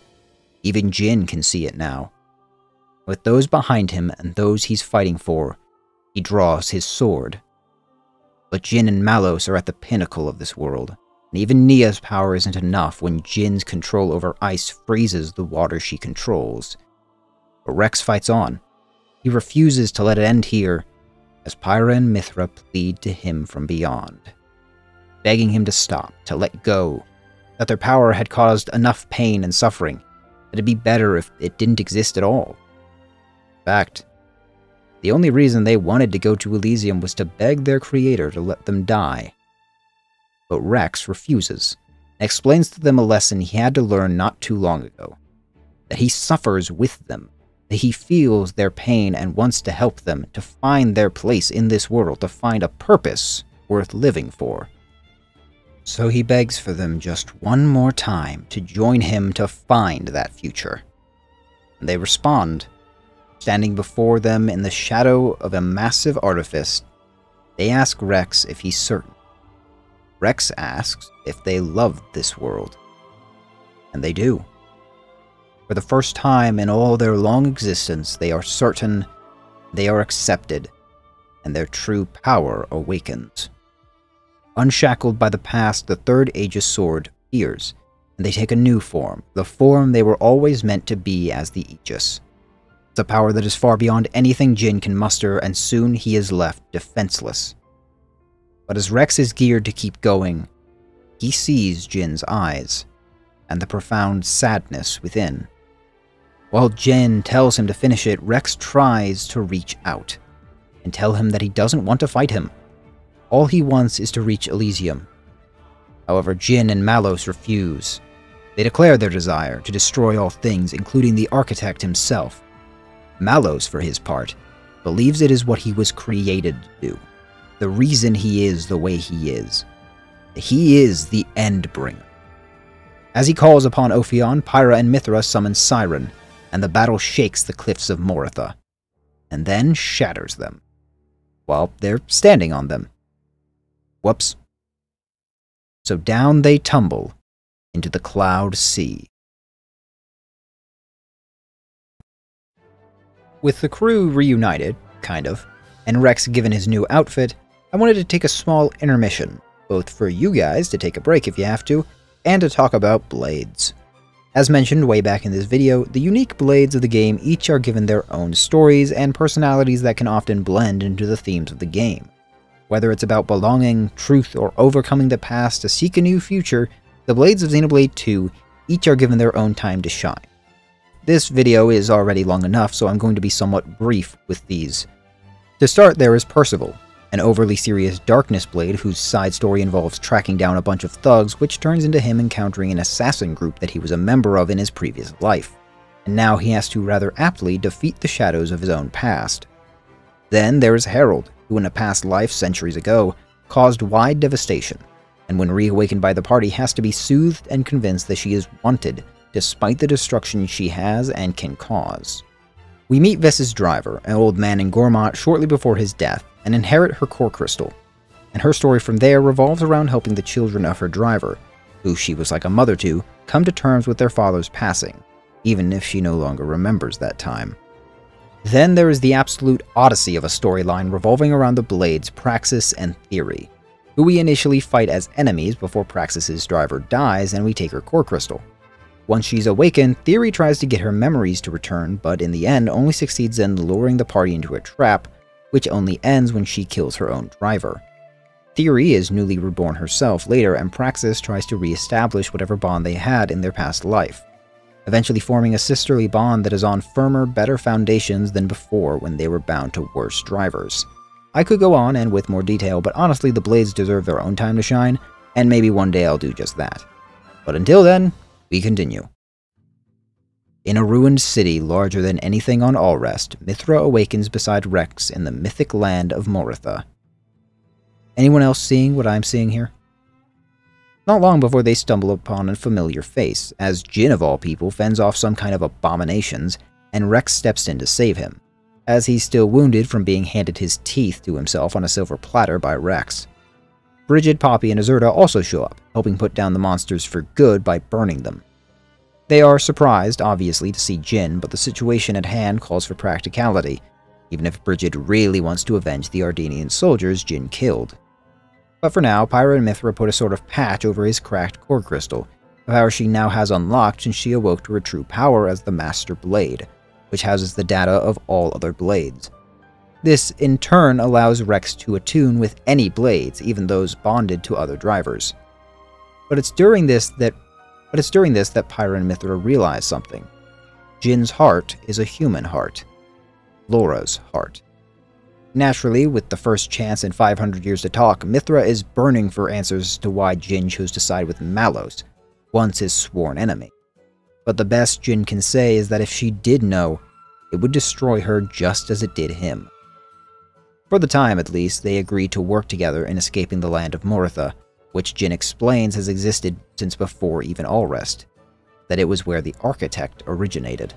Even Jin can see it now. With those behind him and those he's fighting for, he draws his sword. But Jin and Malos are at the pinnacle of this world, and even Nia's power isn't enough when Jin's control over ice freezes the water she controls. But Rex fights on. He refuses to let it end here, as Pyra and Mithra plead to him from beyond, begging him to stop, to let go, that their power had caused enough pain and suffering, that it'd be better if it didn't exist at all. In fact, the only reason they wanted to go to Elysium was to beg their creator to let them die. But Rex refuses, and explains to them a lesson he had to learn not too long ago, that he suffers with them, that he feels their pain and wants to help them to find their place in this world, to find a purpose worth living for. So he begs for them just one more time to join him to find that future. And they respond. Standing before them in the shadow of a massive artifice, they ask Rex if he's certain. Rex asks if they love this world. And they do. For the first time in all their long existence, they are certain, they are accepted, and their true power awakens. Unshackled by the past, the third Aegis sword appears, and they take a new form, the form they were always meant to be as the Aegis. It's a power that is far beyond anything Jin can muster, and soon he is left defenseless. But as Rex is geared to keep going, he sees Jin's eyes, and the profound sadness within. While Jin tells him to finish it, Rex tries to reach out, and tell him that he doesn't want to fight him. All he wants is to reach Elysium. However, Jin and Malos refuse. They declare their desire to destroy all things, including the architect himself. Malos, for his part, believes it is what he was created to do, the reason he is the way he is. He is the Endbringer. As he calls upon Ophion, Pyra and Mithra summon Siren, and the battle shakes the cliffs of Moritha, and then shatters them, while they're standing on them. Whoops. So down they tumble into the Cloud Sea. With the crew reunited, kind of, and Rex given his new outfit, I wanted to take a small intermission, both for you guys to take a break if you have to, and to talk about blades. As mentioned way back in this video, the unique blades of the game each are given their own stories and personalities that can often blend into the themes of the game. Whether it's about belonging, truth, or overcoming the past to seek a new future, the blades of Xenoblade 2 each are given their own time to shine. This video is already long enough, so I'm going to be somewhat brief with these. To start, there is Percival, an overly serious darkness blade whose side story involves tracking down a bunch of thugs, which turns into him encountering an assassin group that he was a member of in his previous life, and now he has to rather aptly defeat the shadows of his own past. Then there is Harold, who in a past life centuries ago caused wide devastation, and when reawakened by the party has to be soothed and convinced that she is wanted, despite the destruction she has and can cause. We meet Vess's driver, an old man in Gormott shortly before his death, and inherit her core crystal, and her story from there revolves around helping the children of her driver, who she was like a mother to, come to terms with their father's passing, even if she no longer remembers that time. Then there is the absolute odyssey of a storyline revolving around the blades Praxis and Theory, who we initially fight as enemies before Praxis's driver dies and we take her core crystal. Once she's awakened, Theory tries to get her memories to return, but in the end only succeeds in luring the party into a trap, which only ends when she kills her own driver. Theory is newly reborn herself later, and Praxis tries to re-establish whatever bond they had in their past life, eventually forming a sisterly bond that is on firmer, better foundations than before when they were bound to worse drivers. I could go on and with more detail, but honestly the blades deserve their own time to shine, and maybe one day I'll do just that. But until then, we continue. In a ruined city larger than anything on Alrest, Mithra awakens beside Rex in the mythic land of Moritha. Anyone else seeing what I'm seeing here? Not long before they stumble upon a familiar face, as Jin of all people fends off some kind of abominations, and Rex steps in to save him, as he's still wounded from being handed his teeth to himself on a silver platter by Rex. Brigid, Poppy, and Azurta also show up, helping put down the monsters for good by burning them. They are surprised, obviously, to see Jin, but the situation at hand calls for practicality, even if Brigid really wants to avenge the Ardenian soldiers Jin killed. But for now, Pyra and Mithra put a sort of patch over his cracked core crystal, a power she now has unlocked since she awoke to her true power as the Master Blade, which houses the data of all other blades. This, in turn, allows Rex to attune with any blades, even those bonded to other drivers. But it's during this that Pyra and Mithra realize something. Jin's heart is a human heart. Laura's heart. Naturally, with the first chance in 500 years to talk, Mithra is burning for answers as to why Jin chose to side with Malos, once his sworn enemy. But the best Jin can say is that if she did know, it would destroy her just as it did him. For the time, at least, they agree to work together in escaping the land of Moritha, which Jin explains has existed since before even Alrest, that it was where the architect originated.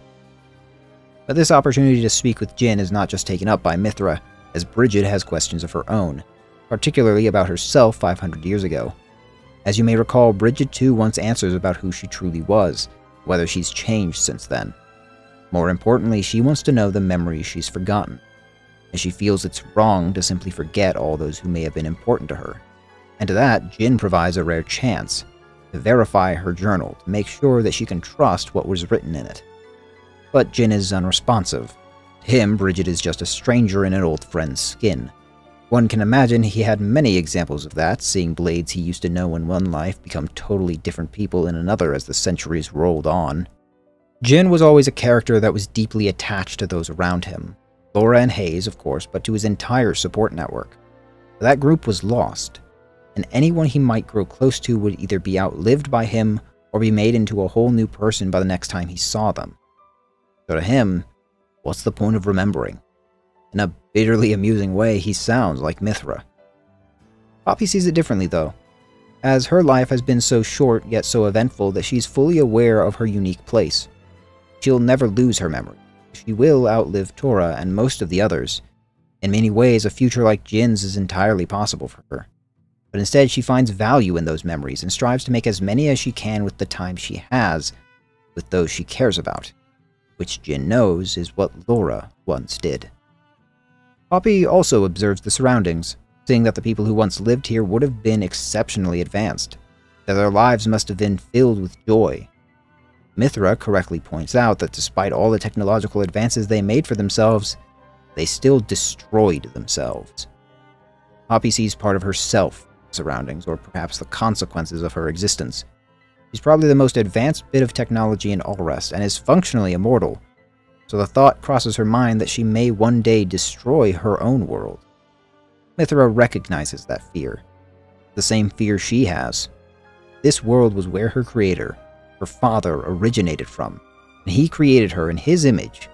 But this opportunity to speak with Jin is not just taken up by Mithra, as Brigid has questions of her own, particularly about herself 500 years ago. As you may recall, Brigid too wants answers about who she truly was, whether she's changed since then. More importantly, she wants to know the memories she's forgotten, as she feels it's wrong to simply forget all those who may have been important to her. And to that, Jin provides a rare chance to verify her journal to make sure that she can trust what was written in it. But Jin is unresponsive. To him, Brigid is just a stranger in an old friend's skin. One can imagine he had many examples of that, seeing blades he used to know in one life become totally different people in another as the centuries rolled on. Jin was always a character that was deeply attached to those around him. Laura and Hayes, of course, but to his entire support network. That group was lost, and anyone he might grow close to would either be outlived by him or be made into a whole new person by the next time he saw them. So to him, what's the point of remembering? In a bitterly amusing way, he sounds like Mithra. Poppy sees it differently, though, as her life has been so short yet so eventful that she's fully aware of her unique place. She'll never lose her memory. She will outlive Tora and most of the others. In many ways, a future like Jin's is entirely possible for her. But instead, she finds value in those memories and strives to make as many as she can with the time she has, with those she cares about, which Jin knows is what Laura once did. Poppy also observes the surroundings, seeing that the people who once lived here would have been exceptionally advanced, that their lives must have been filled with joy. Mithra correctly points out that despite all the technological advances they made for themselves, they still destroyed themselves. Poppy sees part of herself in the surroundings, or perhaps the consequences of her existence. She's probably the most advanced bit of technology in Alrest, and is functionally immortal, so the thought crosses her mind that she may one day destroy her own world. Mithra recognizes that fear, the same fear she has. This world was where her creator, her father, originated from, and he created her in his image.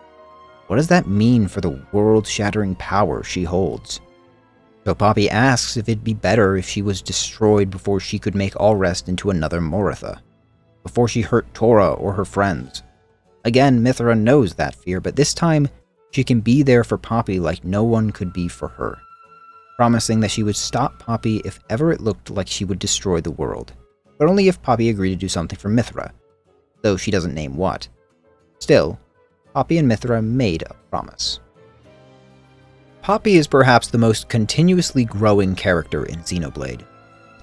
What does that mean for the world-shattering power she holds? So Poppy asks if it'd be better if she was destroyed before she could make Alrest into another Moritha, before she hurt Tora or her friends. Again, Mithra knows that fear, but this time she can be there for Poppy like no one could be for her, promising that she would stop Poppy if ever it looked like she would destroy the world, but only if Poppy agreed to do something for Mithra, though she doesn't name what. Still, Poppy and Mithra made a promise. Poppy is perhaps the most continuously growing character in Xenoblade.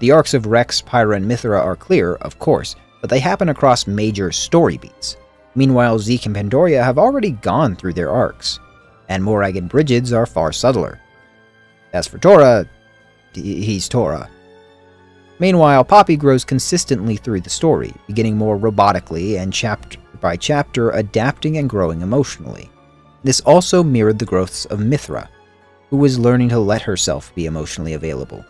The arcs of Rex, Pyra, and Mithra are clear, of course, but they happen across major story beats. Meanwhile, Zeke and Pandoria have already gone through their arcs, and Morag and Brigid's are far subtler. As for Tora, he's Tora. Meanwhile, Poppy grows consistently through the story, beginning more robotically and chapter by chapter adapting and growing emotionally. This also mirrored the growths of Mithra, who was learning to let herself be emotionally available.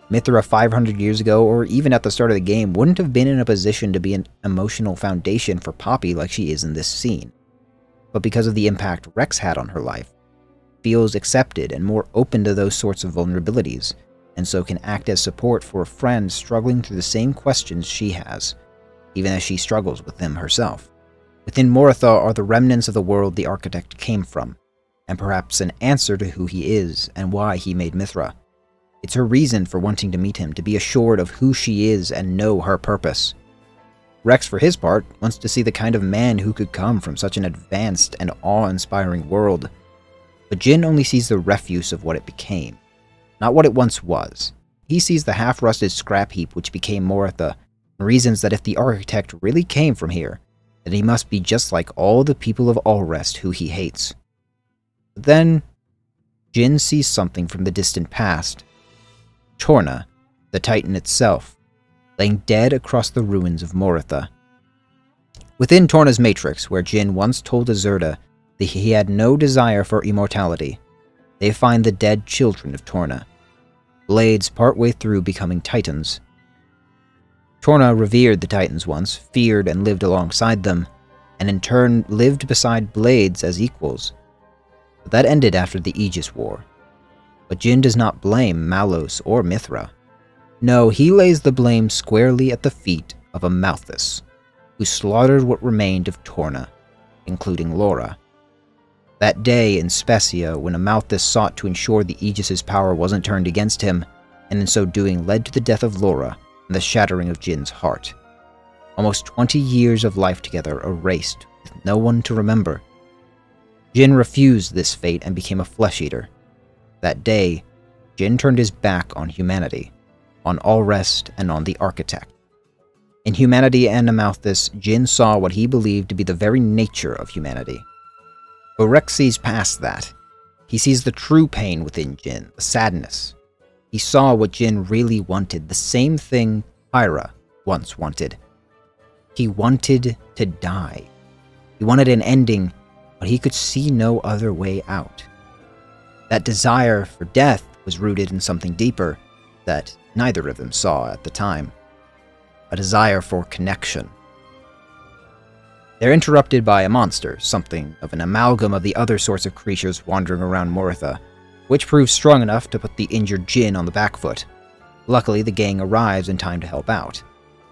Mithra 500 years ago, or even at the start of the game, wouldn't have been in a position to be an emotional foundation for Poppy like she is in this scene. But because of the impact Rex had on her life, feels accepted and more open to those sorts of vulnerabilities, and so can act as support for a friend struggling through the same questions she has, even as she struggles with them herself. Within Moritha are the remnants of the world the architect came from, and perhaps an answer to who he is and why he made Mithra. It's her reason for wanting to meet him, to be assured of who she is and know her purpose. Rex, for his part, wants to see the kind of man who could come from such an advanced and awe-inspiring world. But Jin only sees the refuse of what it became, not what it once was. He sees the half-rusted scrap heap which became Moritha, and reasons that if the architect really came from here, then he must be just like all the people of Alrest who he hates. But then, Jin sees something from the distant past. Torna, the Titan itself, laying dead across the ruins of Moritha. Within Torna's matrix, where Jin once told Azurda that he had no desire for immortality, they find the dead children of Torna, blades partway through becoming Titans. Torna revered the Titans once, feared and lived alongside them, and in turn lived beside blades as equals. But that ended after the Aegis War. But Jin does not blame Malos or Mithra. No, he lays the blame squarely at the feet of a Malthus, who slaughtered what remained of Torna, including Laura. That day in Specia, when a Malthus sought to ensure the Aegis's power wasn't turned against him, and in so doing led to the death of Laura and the shattering of Jin's heart. Almost 20 years of life together erased, with no one to remember. Jin refused this fate and became a flesh-eater. That day, Jin turned his back on humanity, on Alrest and on the Architect. In humanity and Amalthus, Jin saw what he believed to be the very nature of humanity. But Rex sees past that. He sees the true pain within Jin, the sadness. He saw what Jin really wanted, the same thing Pyra once wanted. He wanted to die. He wanted an ending, but he could see no other way out. That desire for death was rooted in something deeper that neither of them saw at the time. A desire for connection. They're interrupted by a monster, something of an amalgam of the other sorts of creatures wandering around Moritha, which proves strong enough to put the injured Jin on the back foot. Luckily, the gang arrives in time to help out.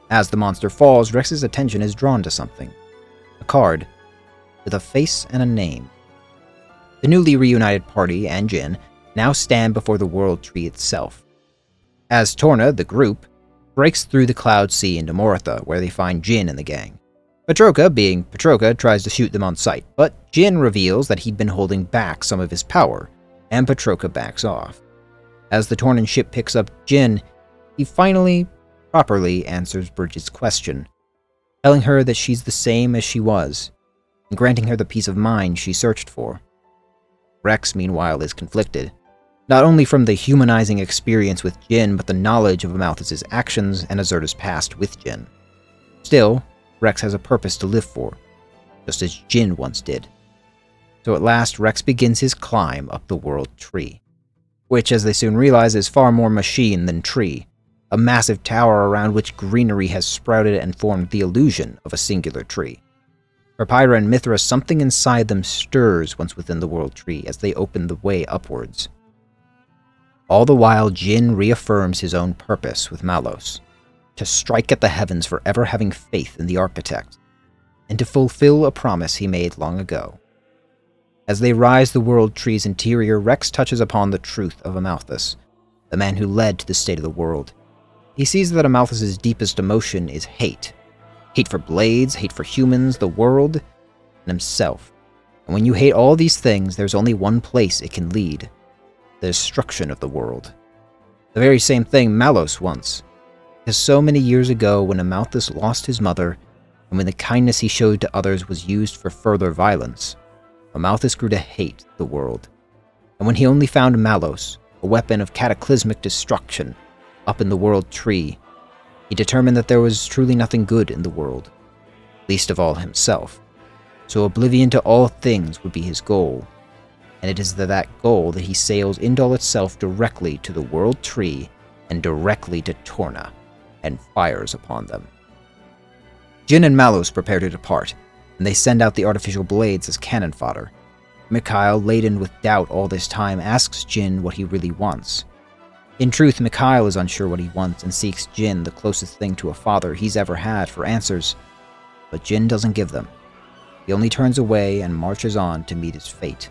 As the monster falls, Rex's attention is drawn to something. A card, with a face and a name. The newly reunited party and Jin now stand before the World Tree itself. As Torna, the group, breaks through the Cloud Sea into Moritha, where they find Jin and the gang. Patroka, being Patroka, tries to shoot them on sight, but Jin reveals that he'd been holding back some of his power, and Patroka backs off. As the Tornan ship picks up Jin, he finally, properly answers Bridget's question, telling her that she's the same as she was, and granting her the peace of mind she searched for. Rex, meanwhile, is conflicted, not only from the humanizing experience with Jin, but the knowledge of Amalthus's actions and Azurda's past with Jin. Still, Rex has a purpose to live for, just as Jin once did. So at last, Rex begins his climb up the World Tree, which, as they soon realize, is far more machine than tree, a massive tower around which greenery has sprouted and formed the illusion of a singular tree. For Pyra and Mithra, something inside them stirs once within the World Tree as they open the way upwards. All the while, Jin reaffirms his own purpose with Malos, to strike at the heavens for ever having faith in the Architect, and to fulfill a promise he made long ago. As they rise the World Tree's interior, Rex touches upon the truth of Amalthus, the man who led to the state of the world. He sees that Amalthus's deepest emotion is hate. Hate for blades, hate for humans, the world, and himself. And when you hate all these things, there's only one place it can lead: the destruction of the world. The very same thing Malos wants. Because so many years ago, when Amalthus lost his mother, and when the kindness he showed to others was used for further violence, Amalthus grew to hate the world. And when he only found Malos, a weapon of cataclysmic destruction, up in the World Tree, he determined that there was truly nothing good in the world, least of all himself. So oblivion to all things would be his goal, and it is to that goal that he sails Indol itself directly to the World Tree and directly to Torna, and fires upon them. Jin and Malos prepare to depart, and they send out the artificial blades as cannon fodder. Mikhail, laden with doubt all this time, asks Jin what he really wants. In truth, Mikhail is unsure what he wants and seeks Jin, the closest thing to a father he's ever had, for answers, but Jin doesn't give them. He only turns away and marches on to meet his fate.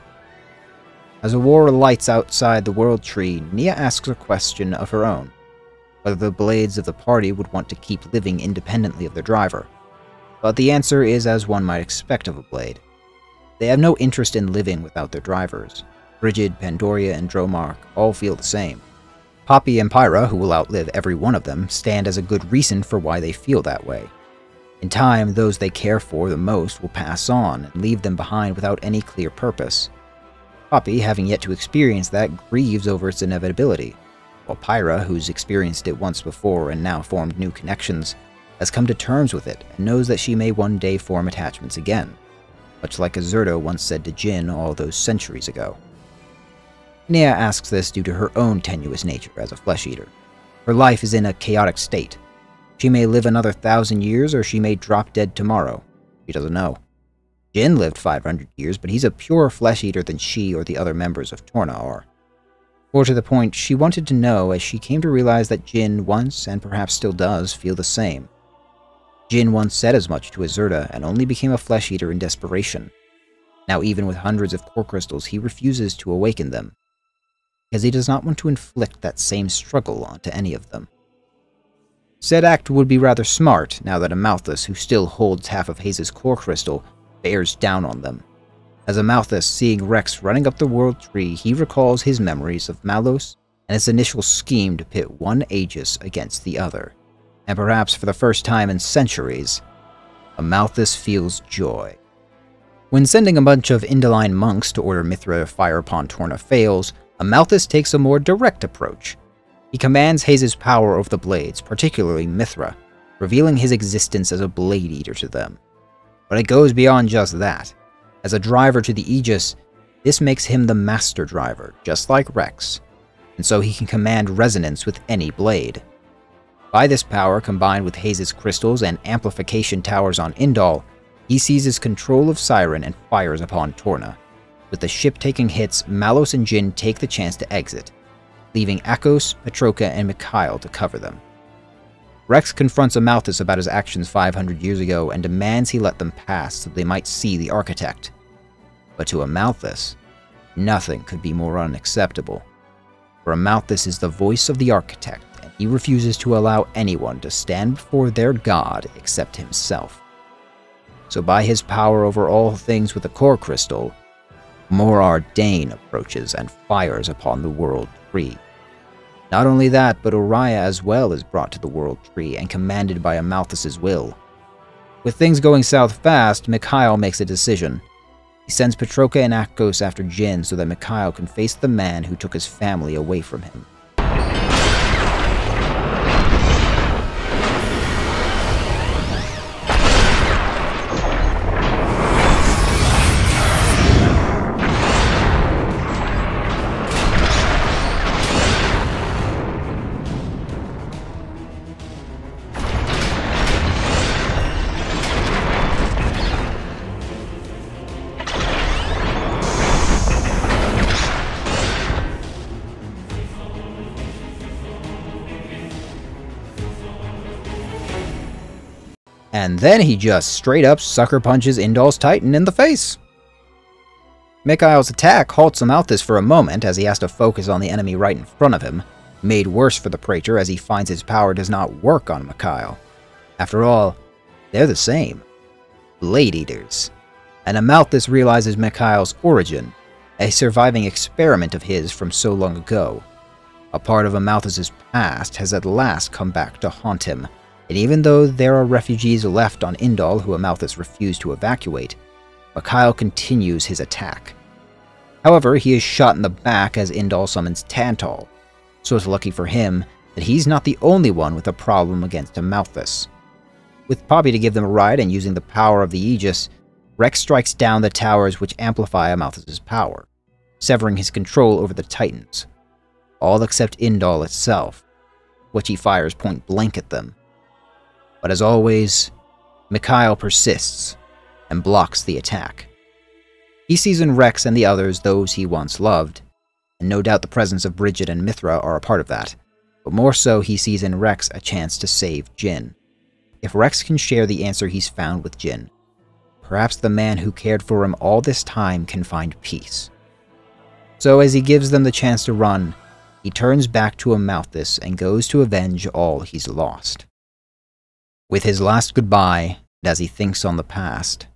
As a war lights outside the World Tree, Nia asks a question of her own, whether the blades of the party would want to keep living independently of their driver. But the answer is as one might expect of a blade. They have no interest in living without their drivers. Brigid, Pandoria, and Dromark all feel the same. Poppy and Pyra, who will outlive every one of them, stand as a good reason for why they feel that way. In time, those they care for the most will pass on and leave them behind without any clear purpose. Poppy, having yet to experience that, grieves over its inevitability, while Pyra, who's experienced it once before and now formed new connections, has come to terms with it and knows that she may one day form attachments again, much like Azurda once said to Jin all those centuries ago. Nia asks this due to her own tenuous nature as a flesh-eater. Her life is in a chaotic state. She may live another 1,000 years, or she may drop dead tomorrow. She doesn't know. Jin lived 500 years, but he's a purer flesh-eater than she or the other members of Torna are. More to the point, she wanted to know as she came to realize that Jin once, and perhaps still does, feel the same. Jin once said as much to Azurda and only became a flesh-eater in desperation. Now even with hundreds of core crystals, he refuses to awaken them, because he does not want to inflict that same struggle onto any of them. Said act would be rather smart, now that Amalthus, who still holds half of Haze's core crystal, bears down on them. As Amalthus, seeing Rex running up the World Tree, he recalls his memories of Malos and his initial scheme to pit one Aegis against the other. And perhaps for the first time in centuries, Amalthus feels joy. When sending a bunch of Indoline monks to order Mithra to fire upon Torna fails, Amalthus takes a more direct approach. He commands Haze's power over the blades, particularly Mithra, revealing his existence as a blade eater to them. But it goes beyond just that. As a driver to the Aegis, this makes him the master driver, just like Rex, and so he can command resonance with any blade. By this power, combined with Haze's crystals and amplification towers on Indol, he seizes control of Siren and fires upon Torna. With the ship taking hits, Malos and Jin take the chance to exit. leaving Akos, Petroka, and Mikhail to cover them. Rex confronts Amalthus about his actions 500 years ago and demands he let them pass so they might see the architect. But to Amalthus, nothing could be more unacceptable. For Amalthus is the voice of the architect, and he refuses to allow anyone to stand before their god except himself. So by his power over all things with the core crystal, Morar Dane approaches and fires upon the World Tree. Not only that, but Uriah as well is brought to the World Tree and commanded by Amalthus's will. With things going south fast, Mikhail makes a decision. He sends Petroka and Akos after Jin so that Mikhail can face the man who took his family away from him. And then he just straight up sucker punches Indal's Titan in the face. Mikhail's attack halts Amalthus for a moment as he has to focus on the enemy right in front of him, made worse for the Praetor as he finds his power does not work on Mikhail. After all, they're the same. Blade Eaters. And Amalthus realizes Mikhail's origin, a surviving experiment of his from so long ago. A part of Amalthus's past has at last come back to haunt him. And even though there are refugees left on Indal who Amalthus refused to evacuate, Mikhail continues his attack. However, he is shot in the back as Indal summons Tantal, so it's lucky for him that he's not the only one with a problem against Amalthus. With Poppy to give them a ride and using the power of the Aegis, Rex strikes down the towers which amplify Amalthus's power, severing his control over the Titans, all except Indal itself, which he fires point blank at them. But as always, Mikhail persists and blocks the attack. He sees in Rex and the others those he once loved, and no doubt the presence of Bridget and Mithra are a part of that, but more so he sees in Rex a chance to save Jin. If Rex can share the answer he's found with Jin, perhaps the man who cared for him all this time can find peace. So as he gives them the chance to run, he turns back to Amalthus and goes to avenge all he's lost. With his last goodbye, and as he thinks on the past,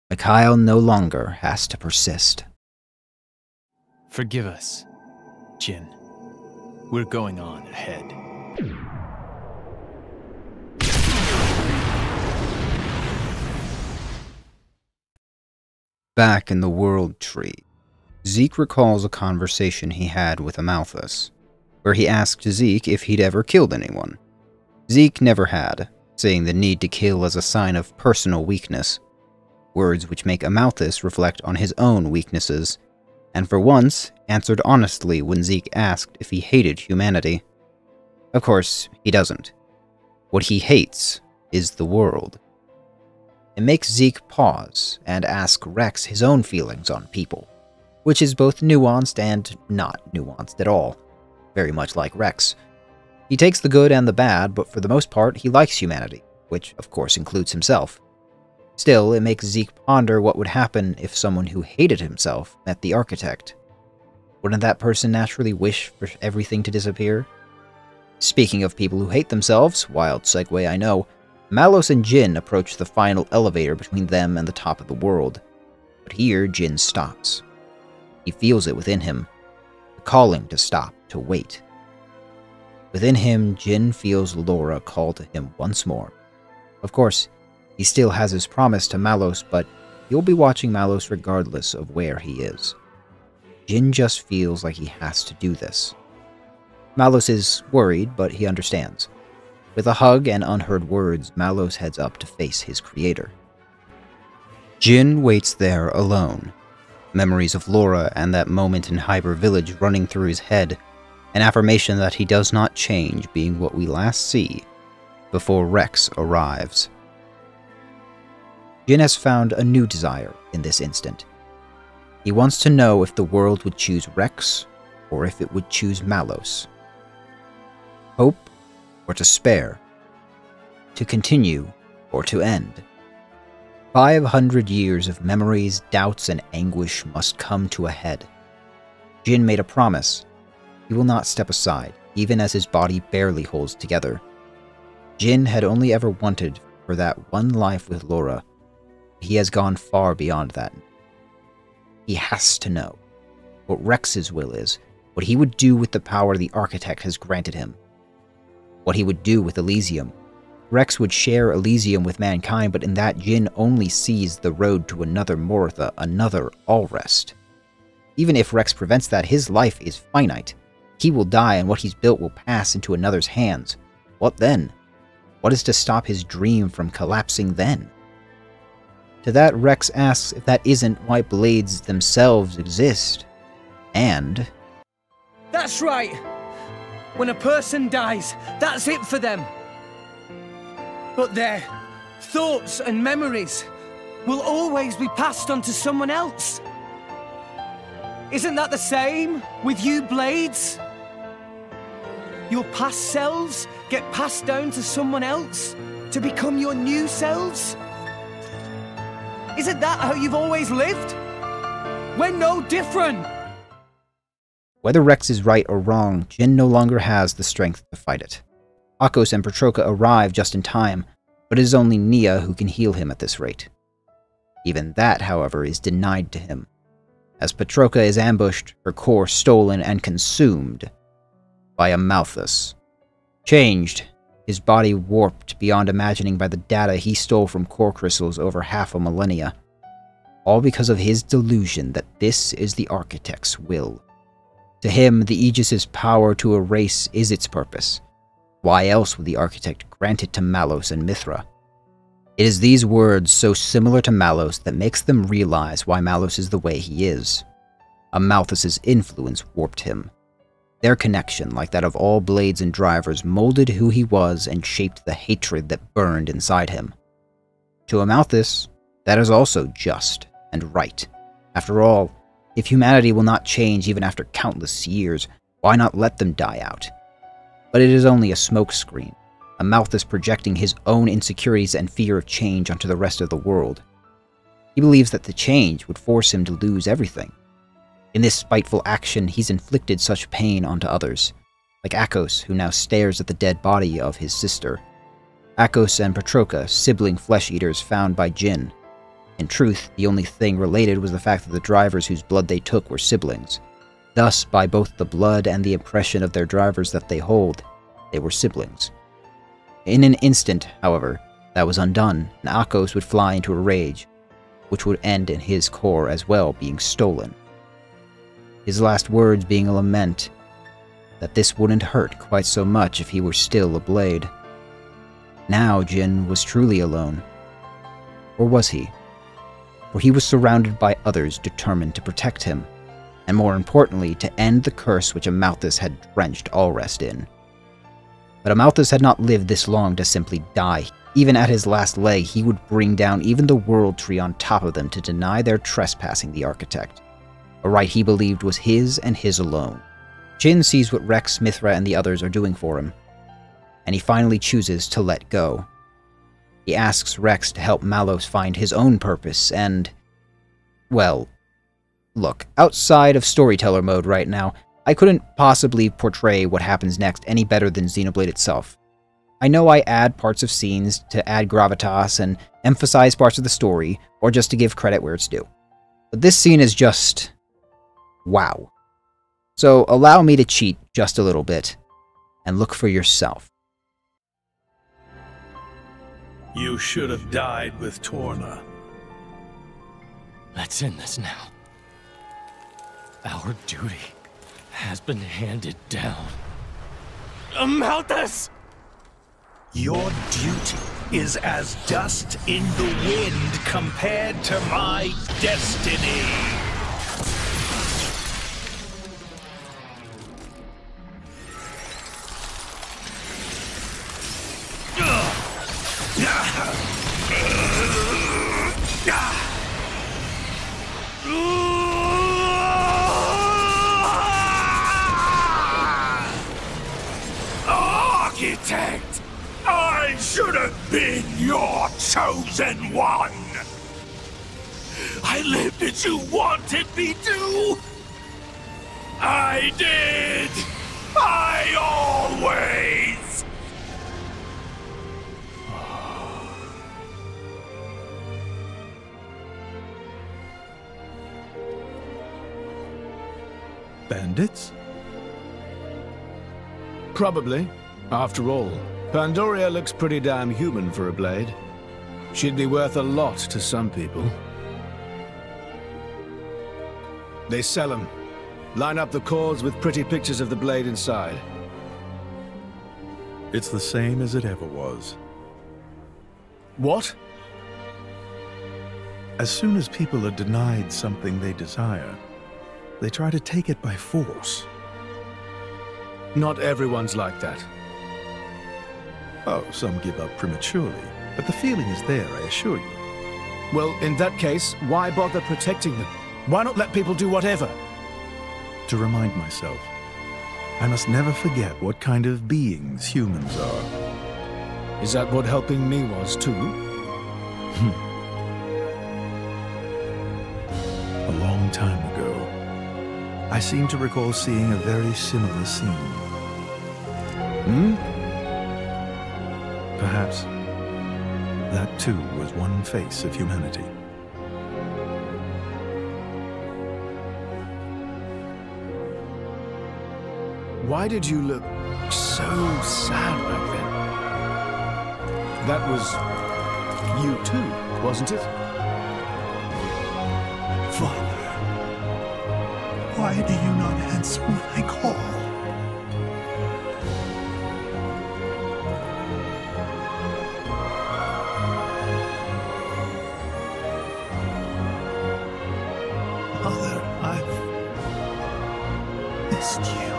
Mikhail no longer has to persist. Forgive us, Jin. We're going on ahead. Back in the World Tree, Zeke recalls a conversation he had with Amalthus, where he asked Zeke if he'd ever killed anyone. Zeke never had, saying the need to kill as a sign of personal weakness, words which make Amalthus reflect on his own weaknesses, and for once answered honestly when Zeke asked if he hated humanity. Of course, he doesn't. What he hates is the world. It makes Zeke pause and ask Rex his own feelings on people, which is both nuanced and not nuanced at all, very much like Rex. He takes the good and the bad, but for the most part, he likes humanity, which of course includes himself. Still, it makes Zeke ponder what would happen if someone who hated himself met the architect. Wouldn't that person naturally wish for everything to disappear? Speaking of people who hate themselves, wild segue I know, Malos and Jin approach the final elevator between them and the top of the world. But here, Jin stops. He feels it within him, the calling to stop, to wait. Within him, Jin feels Laura call to him once more. Of course, he still has his promise to Malos, but he'll be watching Malos regardless of where he is. Jin just feels like he has to do this. Malos is worried, but he understands. With a hug and unheard words, Malos heads up to face his creator. Jin waits there alone. Memories of Laura and that moment in Hyber Village running through his head, an affirmation that he does not change being what we last see before Rex arrives. Jin has found a new desire in this instant. He wants to know if the world would choose Rex or if it would choose Malos. Hope or despair. To continue or to end. 500 years of memories, doubts, and anguish must come to a head. Jin made a promise. He will not step aside, even as his body barely holds together. Jin had only ever wanted for that one life with Laura. He has gone far beyond that. He has to know what Rex's will is, what he would do with the power the Architect has granted him, what he would do with Elysium. Rex would share Elysium with mankind, but in that Jin only sees the road to another Moritha, another Alrest. Even if Rex prevents that, his life is finite. He will die and what he's built will pass into another's hands. What then? What is to stop his dream from collapsing then? To that, Rex asks if that isn't why blades themselves exist. And... That's right! When a person dies, that's it for them. But their thoughts and memories will always be passed on to someone else. Isn't that the same with you, Blades? Your past selves get passed down to someone else to become your new selves? Isn't that how you've always lived? We're no different! Whether Rex is right or wrong, Jin no longer has the strength to fight it. Akos and Petroka arrive just in time, but it is only Nia who can heal him at this rate. Even that, however, is denied to him, as Petroka is ambushed, her core stolen and consumed by a Malthus. Changed, his body warped beyond imagining by the data he stole from core crystals over half a millennia, all because of his delusion that this is the Architect's will. To him, the Aegis's power to erase is its purpose. Why else would the Architect grant it to Malos and Mithra? It is these words so similar to Malos that makes them realize why Malos is the way he is. A Malthus's influence warped him. Their connection, like that of all blades and drivers, molded who he was and shaped the hatred that burned inside him. To a Malthus, that is also just and right. After all, if humanity will not change even after countless years, why not let them die out? But it is only a smokescreen, a Malthus projecting his own insecurities and fear of change onto the rest of the world. He believes that the change would force him to lose everything. In this spiteful action, he's inflicted such pain onto others, like Akos, who now stares at the dead body of his sister. Akos and Petroka, sibling flesh-eaters found by Jin. In truth, the only thing related was the fact that the drivers whose blood they took were siblings. Thus, by both the blood and the impression of their drivers that they hold, they were siblings. In an instant, however, that was undone, and Akos would fly into a rage, which would end in his core as well being stolen. His last words being a lament that this wouldn't hurt quite so much if he were still a blade. Now Jin was truly alone. Or was he? For he was surrounded by others determined to protect him, and more importantly, to end the curse which a Malthus had drenched Alrest in. But a Malthus had not lived this long to simply die. Even at his last leg, he would bring down even the World Tree on top of them to deny their trespassing the Architect. A right he believed was his and his alone. Jin sees what Rex, Mithra, and the others are doing for him, and he finally chooses to let go. He asks Rex to help Malos find his own purpose and... well, look, outside of storyteller mode right now, I couldn't possibly portray what happens next any better than Xenoblade itself. I know I add parts of scenes to add gravitas and emphasize parts of the story, or just to give credit where it's due. But this scene is just... wow. So allow me to cheat just a little bit, and look for yourself. You should have died with Torna. Let's end this now. Our duty has been handed down. Malthus! Your duty is as dust in the wind compared to my destiny. architect! I should have been your chosen one! I lived as you wanted me to! I did! I always! Bandits? Probably. After all, Pandoria looks pretty damn human for a blade. She'd be worth a lot to some people. They sell them. Line up the cords with pretty pictures of the blade inside. It's the same as it ever was. What? As soon as people are denied something they desire, they try to take it by force. Not everyone's like that. Oh, some give up prematurely, but the feeling is there, I assure you. Well, in that case, why bother protecting them? Why not let people do whatever? To remind myself, I must never forget what kind of beings humans are. Is that what helping me was, too? A long time ago, I seem to recall seeing a very similar scene. Perhaps that too was one face of humanity. Why did you look so sad back then? That was you too, wasn't it? Father, why do you not answer when I call? Mother, I've missed you.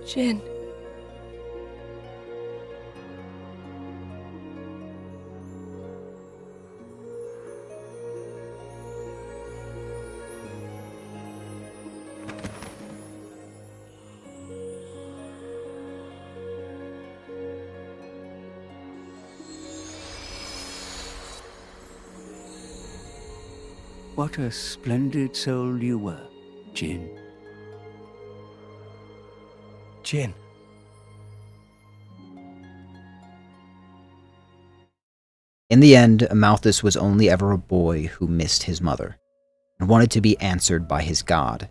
Jin. What a splendid soul you were, Jin. Jin. In the end, Amalthus was only ever a boy who missed his mother, and wanted to be answered by his god.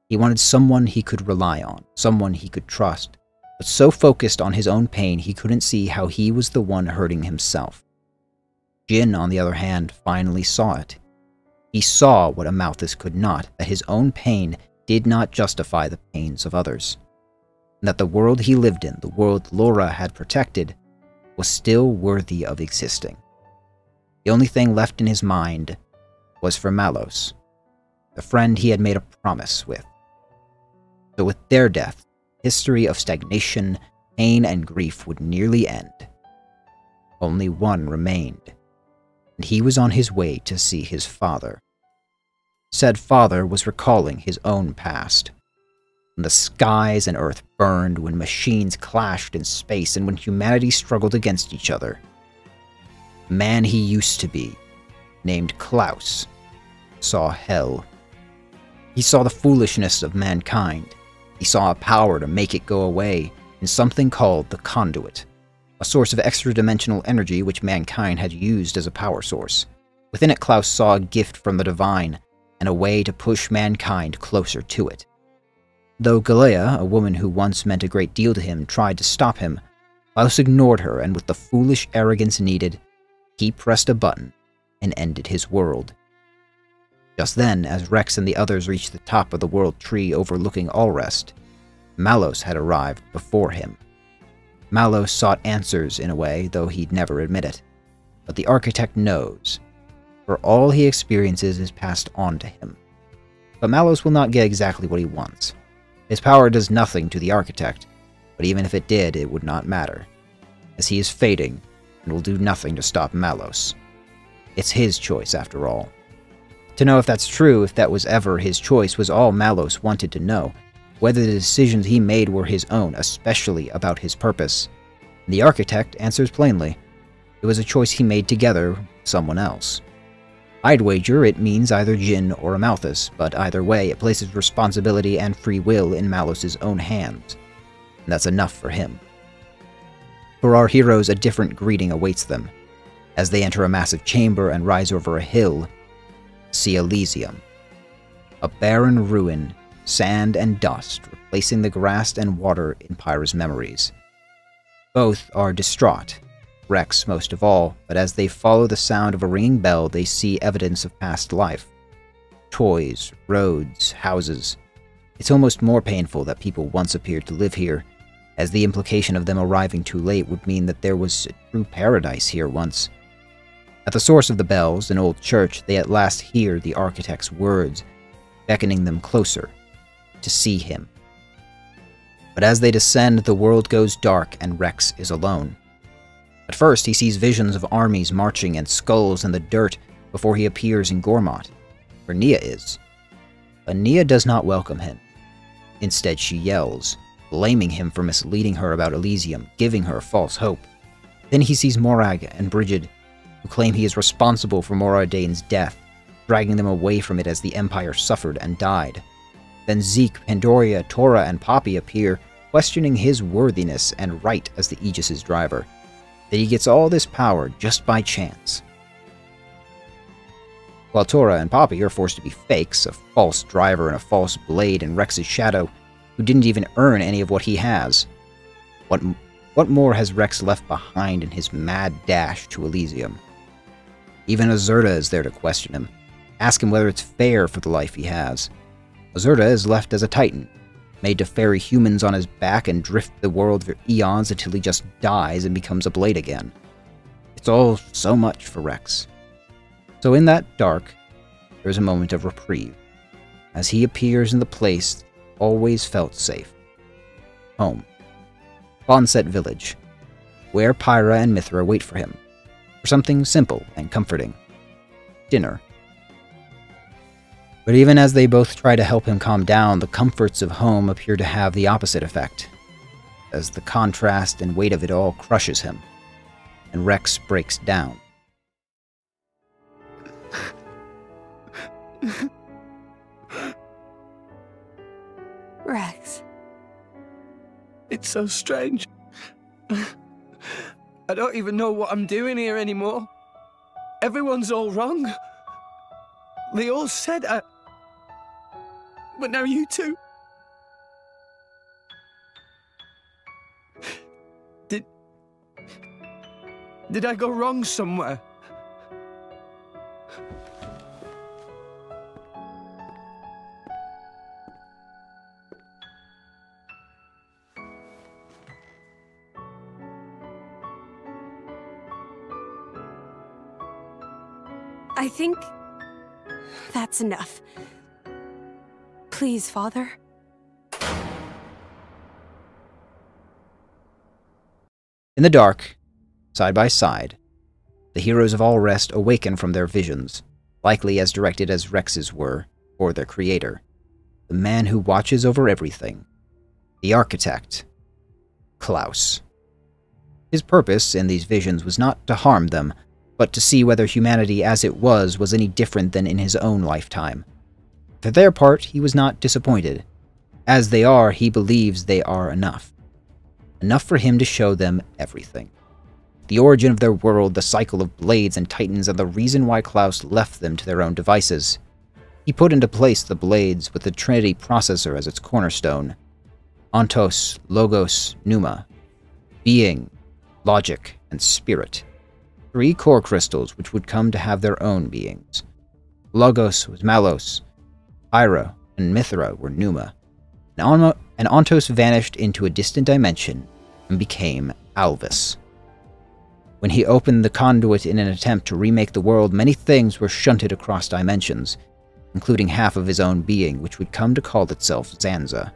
He wanted someone he could rely on, someone he could trust, but so focused on his own pain he couldn't see how he was the one hurting himself. Jin, on the other hand, finally saw it. He saw what Amalthus could not, that his own pain did not justify the pains of others, and that the world he lived in, the world Laura had protected, was still worthy of existing. The only thing left in his mind was for Malos, the friend he had made a promise with. So with their death, history of stagnation, pain, and grief would nearly end. Only one remained, and he was on his way to see his father. Said father was recalling his own past. When the skies and earth burned, when machines clashed in space, and when humanity struggled against each other. The man he used to be, named Klaus, saw hell. He saw the foolishness of mankind. He saw a power to make it go away in something called the Conduit, a source of extra-dimensional energy which mankind had used as a power source. Within it, Klaus saw a gift from the divine, and a way to push mankind closer to it. Though Galea, a woman who once meant a great deal to him, tried to stop him, Klaus ignored her, and with the foolish arrogance needed, he pressed a button and ended his world. Just then, as Rex and the others reached the top of the world tree overlooking Alrest, Malos had arrived before him. Malos sought answers in a way, though he'd never admit it. But the architect knows, for all he experiences is passed on to him. but Malos will not get exactly what he wants. His power does nothing to the Architect, but even if it did, it would not matter, as he is fading and will do nothing to stop Malos. It's his choice, after all. To know if that's true, if that was ever his choice, was all Malos wanted to know, whether the decisions he made were his own, especially about his purpose. And the Architect answers plainly. It was a choice he made together with someone else. I'd wager it means either Jin or Amalthus, but either way, it places responsibility and free will in Malos' own hands. And that's enough for him. For our heroes, a different greeting awaits them. As they enter a massive chamber and rise over a hill, see Elysium. A barren ruin, sand and dust, replacing the grass and water in Pyra's memories. Both are distraught, Rex most of all, but as they follow the sound of a ringing bell, they see evidence of past life. Toys, roads, houses. It's almost more painful that people once appeared to live here, as the implication of them arriving too late would mean that there was a true paradise here once. At the source of the bells, an old church, they at last hear the Architect's words, beckoning them closer, to see him. But as they descend, the world goes dark and Rex is alone. At first, he sees visions of armies marching and skulls in the dirt before he appears in Gormott, where Nia is. But Nia does not welcome him. Instead, she yells, blaming him for misleading her about Elysium, giving her false hope. Then he sees Morag and Brigid, who claim he is responsible for Moradane's death, dragging them away from it as the Empire suffered and died. Then Zeke, Pandoria, Tora, and Poppy appear, questioning his worthiness and right as the Aegis's driver. That he gets all this power just by chance. While Tora and Poppy are forced to be fakes, a false driver and a false blade in Rex's shadow, who didn't even earn any of what he has. What more has Rex left behind in his mad dash to Elysium? Even Azurta is there to question him, ask him whether it's fair for the life he has. Azurta is left as a titan, made to ferry humans on his back and drift the world for eons until he just dies and becomes a blade again. It's all so much for Rex. So in that dark, there's a moment of reprieve, as he appears in the place always felt safe. Home. Bonset Village, where Pyra and Mithra wait for him, for something simple and comforting. Dinner. But even as they both try to help him calm down, the comforts of home appear to have the opposite effect, as the contrast and weight of it all crushes him, and Rex breaks down. Rex. It's so strange. I don't even know what I'm doing here anymore. Everyone's all wrong. They all said but now you two. Did I go wrong somewhere? I think that's enough. Please, Father. In the dark, side by side, the heroes of Alrest awaken from their visions, likely as directed as Rex's were, or their creator, the man who watches over everything, the Architect, Klaus. His purpose in these visions was not to harm them, but to see whether humanity as it was any different than in his own lifetime. For their part, he was not disappointed. As they are, he believes they are enough. Enough for him to show them everything. The origin of their world, the cycle of blades and titans, and the reason why Klaus left them to their own devices. He put into place the blades with the Trinity processor as its cornerstone. Ontos, Logos, Pneuma. Being, logic, and spirit. 3 core crystals which would come to have their own beings. Logos was Malos, Pyra and Mithra were Pneuma, and Ontos vanished into a distant dimension and became Alvis. When he opened the conduit in an attempt to remake the world, many things were shunted across dimensions, including half of his own being, which would come to call itself Zanza.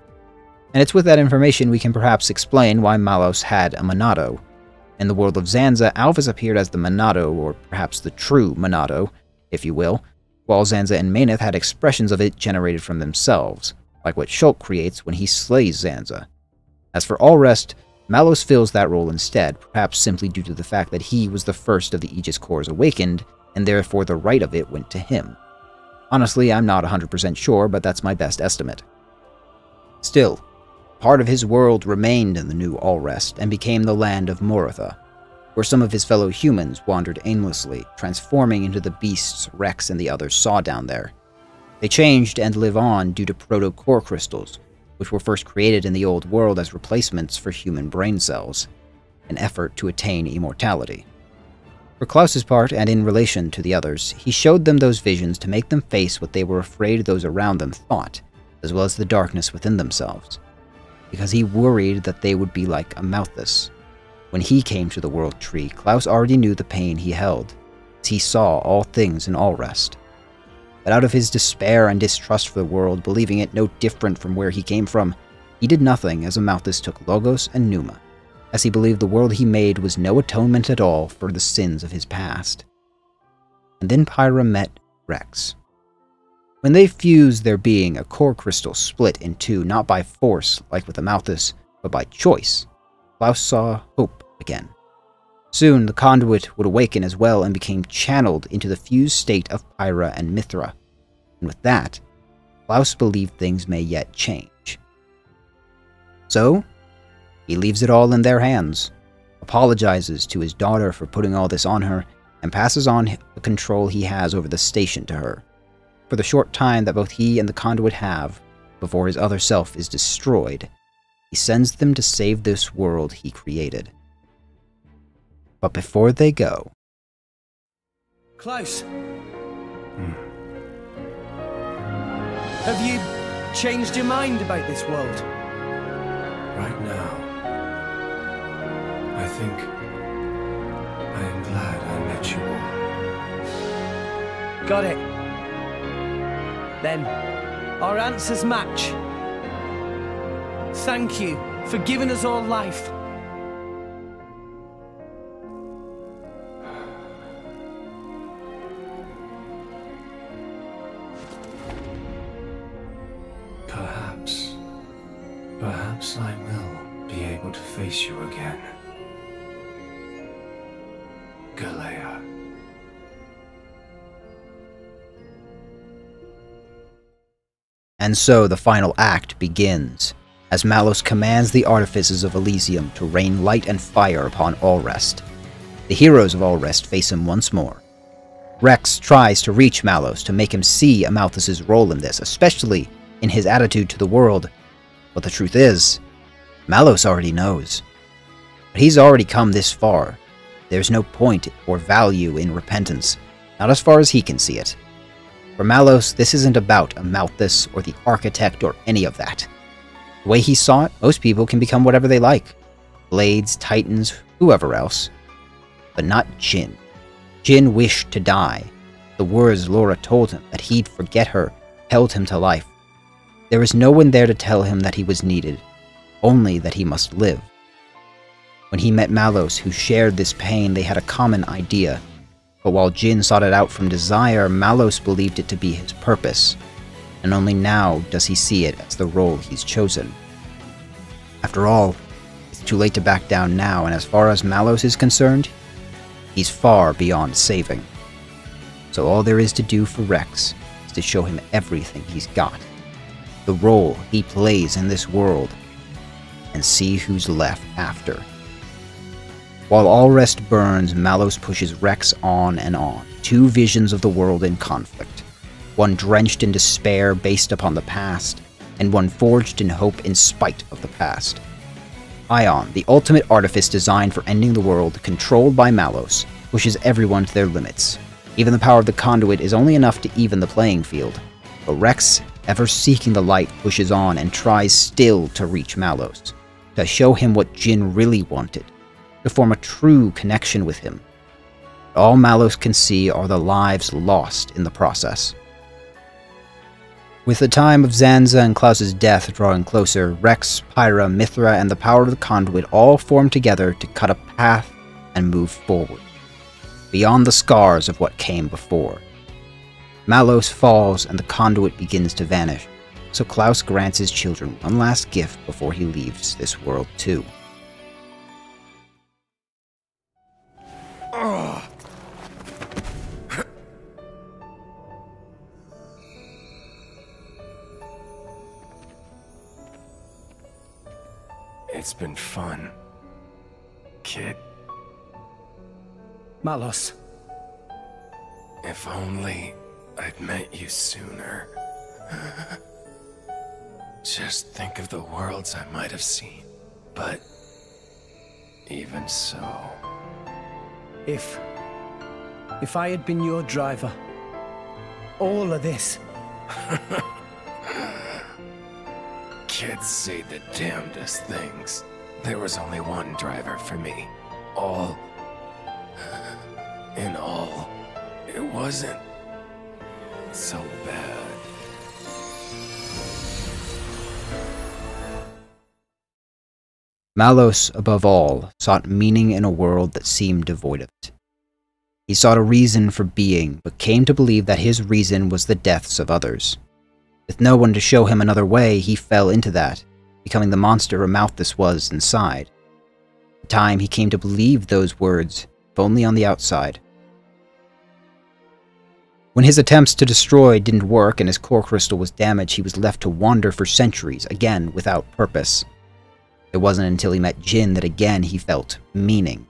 And it's with that information we can perhaps explain why Malos had a Monado. In the world of Zanza, Alphys appeared as the Monado, or perhaps the true Monado, if you will, while Zanza and Maneth had expressions of it generated from themselves, like what Shulk creates when he slays Zanza. As for Alrest, Malos fills that role instead, perhaps simply due to the fact that he was the first of the Aegis Cores awakened, and therefore the right of it went to him. Honestly, I'm not 100% sure, but that's my best estimate. Still, part of his world remained in the new Alrest and became the land of Moratha, where some of his fellow humans wandered aimlessly, transforming into the beasts Rex and the others saw down there. They changed and live on due to proto-core crystals, which were first created in the old world as replacements for human brain cells, an effort to attain immortality. For Klaus's part, and in relation to the others, he showed them those visions to make them face what they were afraid those around them thought, as well as the darkness within themselves, because he worried that they would be like a Malthus. When he came to the World Tree, Klaus already knew the pain he held, as he saw all things in Alrest. But out of his despair and distrust for the world, believing it no different from where he came from, he did nothing as Amalthus took Logos and Numa, as he believed the world he made was no atonement at all for the sins of his past. And then Pyra met Rex. When they fused their being, a core crystal split in two, not by force like with Amalthus, but by choice. Klaus saw hope again. Soon the conduit would awaken as well and became channeled into the fused state of Pyra and Mithra. And with that, Klaus believed things may yet change. So, he leaves it all in their hands, apologizes to his daughter for putting all this on her, and passes on the control he has over the station to her, for the short time that both he and the conduit have before his other self is destroyed. He sends them to save this world he created. But before they go... Klaus! Have you changed your mind about this world? Right now, I think I am glad I met you all. Got it. Then, our answers match. Thank you for giving us all life. Perhaps I will be able to face you again. Galea. And so the final act begins, as Malos commands the artifices of Elysium to rain light and fire upon Alrest. The heroes of Alrest face him once more. Rex tries to reach Malos to make him see Amalthus's role in this, especially in his attitude to the world. But the truth is, Malos already knows. But he's already come this far. There's no point or value in repentance, not as far as he can see it. For Malos, this isn't about Amalthus or the Architect or any of that. The way he saw it, most people can become whatever they like. Blades, Titans, whoever else. But not Jin. Jin wished to die. The words Laura told him that he'd forget her held him to life. There was no one there to tell him that he was needed, only that he must live. When he met Malos, who shared this pain, they had a common idea. But while Jin sought it out from desire, Malos believed it to be his purpose, and only now does he see it as the role he's chosen. After all, it's too late to back down now, and as far as Malos is concerned, he's far beyond saving. So all there is to do for Rex is to show him everything he's got, the role he plays in this world, and see who's left after. While Alrest burns, Malos pushes Rex on and on, two visions of the world in conflict, one drenched in despair based upon the past, and one forged in hope in spite of the past. Ion, the ultimate artifice designed for ending the world, controlled by Malos, pushes everyone to their limits. Even the power of the conduit is only enough to even the playing field, but Rex, ever seeking the light, pushes on and tries still to reach Malos, to show him what Jin really wanted, to form a true connection with him. All Malos can see are the lives lost in the process. With the time of Zanza and Klaus's death drawing closer, Rex, Pyra, Mithra, and the power of the conduit all form together to cut a path and move forward, beyond the scars of what came before. Malos falls and the conduit begins to vanish, so Klaus grants his children one last gift before he leaves this world too. It's been fun, kid. Malos. If only I'd met you sooner. Just think of the worlds I might have seen. But even so... If I had been your driver, all of this... Kids say the damnedest things. There was only one driver for me. All... in all, it wasn't so bad. Malos, above all, sought meaning in a world that seemed devoid of it. He sought a reason for being, but came to believe that his reason was the deaths of others. With no one to show him another way, he fell into that, becoming the monster Amalthus was inside. In time, he came to believe those words, if only on the outside. When his attempts to destroy didn't work and his core crystal was damaged, he was left to wander for centuries, again without purpose. It wasn't until he met Jin that again he felt meaning.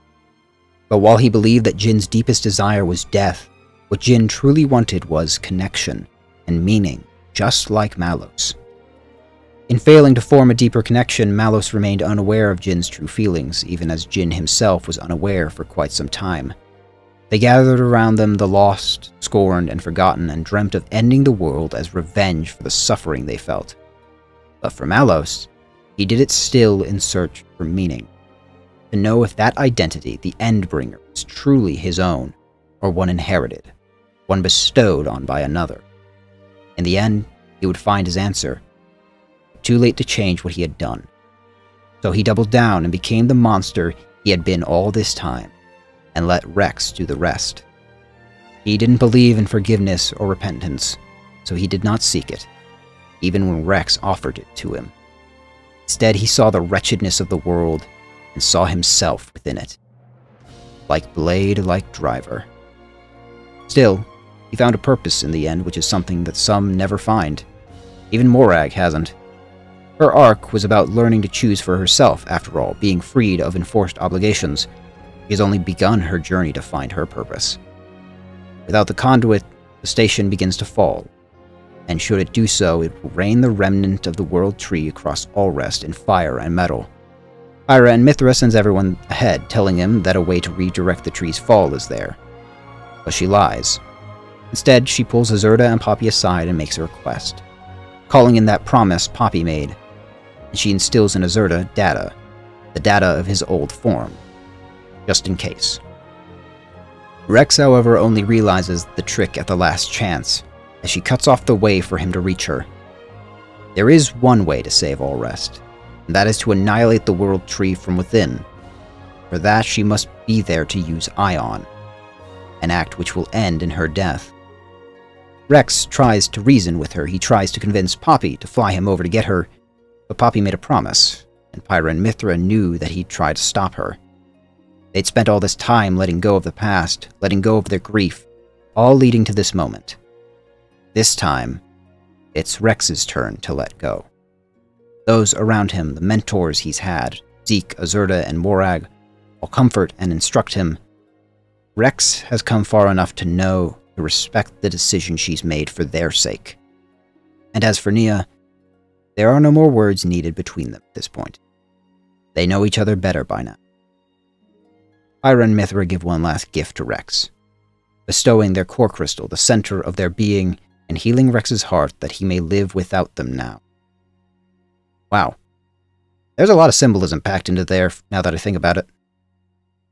But while he believed that Jin's deepest desire was death, what Jin truly wanted was connection and meaning, just like Malos. In failing to form a deeper connection, Malos remained unaware of Jin's true feelings, even as Jin himself was unaware for quite some time. They gathered around them the lost, scorned, and forgotten, and dreamt of ending the world as revenge for the suffering they felt. But for Malos, he did it still in search for meaning. To know if that identity, the Endbringer, was truly his own, or one inherited, one bestowed on by another. In the end, he would find his answer. Too late to change what he had done. So he doubled down and became the monster he had been all this time, and let Rex do the rest. He didn't believe in forgiveness or repentance, so he did not seek it, even when Rex offered it to him. Instead, he saw the wretchedness of the world and saw himself within it. Like Blade, like Driver. Still, he found a purpose in the end, which is something that some never find. Even Morag hasn't. Her arc was about learning to choose for herself, after all, being freed of enforced obligations. She has only begun her journey to find her purpose. Without the conduit, the station begins to fall, and should it do so, it will rain the remnant of the world tree across Alrest in fire and metal. Pyra and Mithra sends everyone ahead, telling him that a way to redirect the tree's fall is there. But she lies. Instead, she pulls Azurda and Poppy aside and makes a request, calling in that promise Poppy made, and she instills in Azurda data, the data of his old form, just in case. Rex, however, only realizes the trick at the last chance, as she cuts off the way for him to reach her. There is one way to save Alrest, and that is to annihilate the world tree from within. For that, she must be there to use Ion, an act which will end in her death. Rex tries to reason with her. He tries to convince Poppy to fly him over to get her, but Poppy made a promise, and Pyra and Mithra knew that he'd try to stop her. They'd spent all this time letting go of the past, letting go of their grief, all leading to this moment. This time, it's Rex's turn to let go. Those around him, the mentors he's had, Zeke, Azurda, and Morag, will comfort and instruct him. Rex has come far enough to know to respect the decision she's made for their sake. And as for Nia, there are no more words needed between them at this point. They know each other better by now. Pyra and Mithra give one last gift to Rex, bestowing their core crystal, the center of their being, and healing Rex's heart that he may live without them now. Wow. There's a lot of symbolism packed into there, now that I think about it.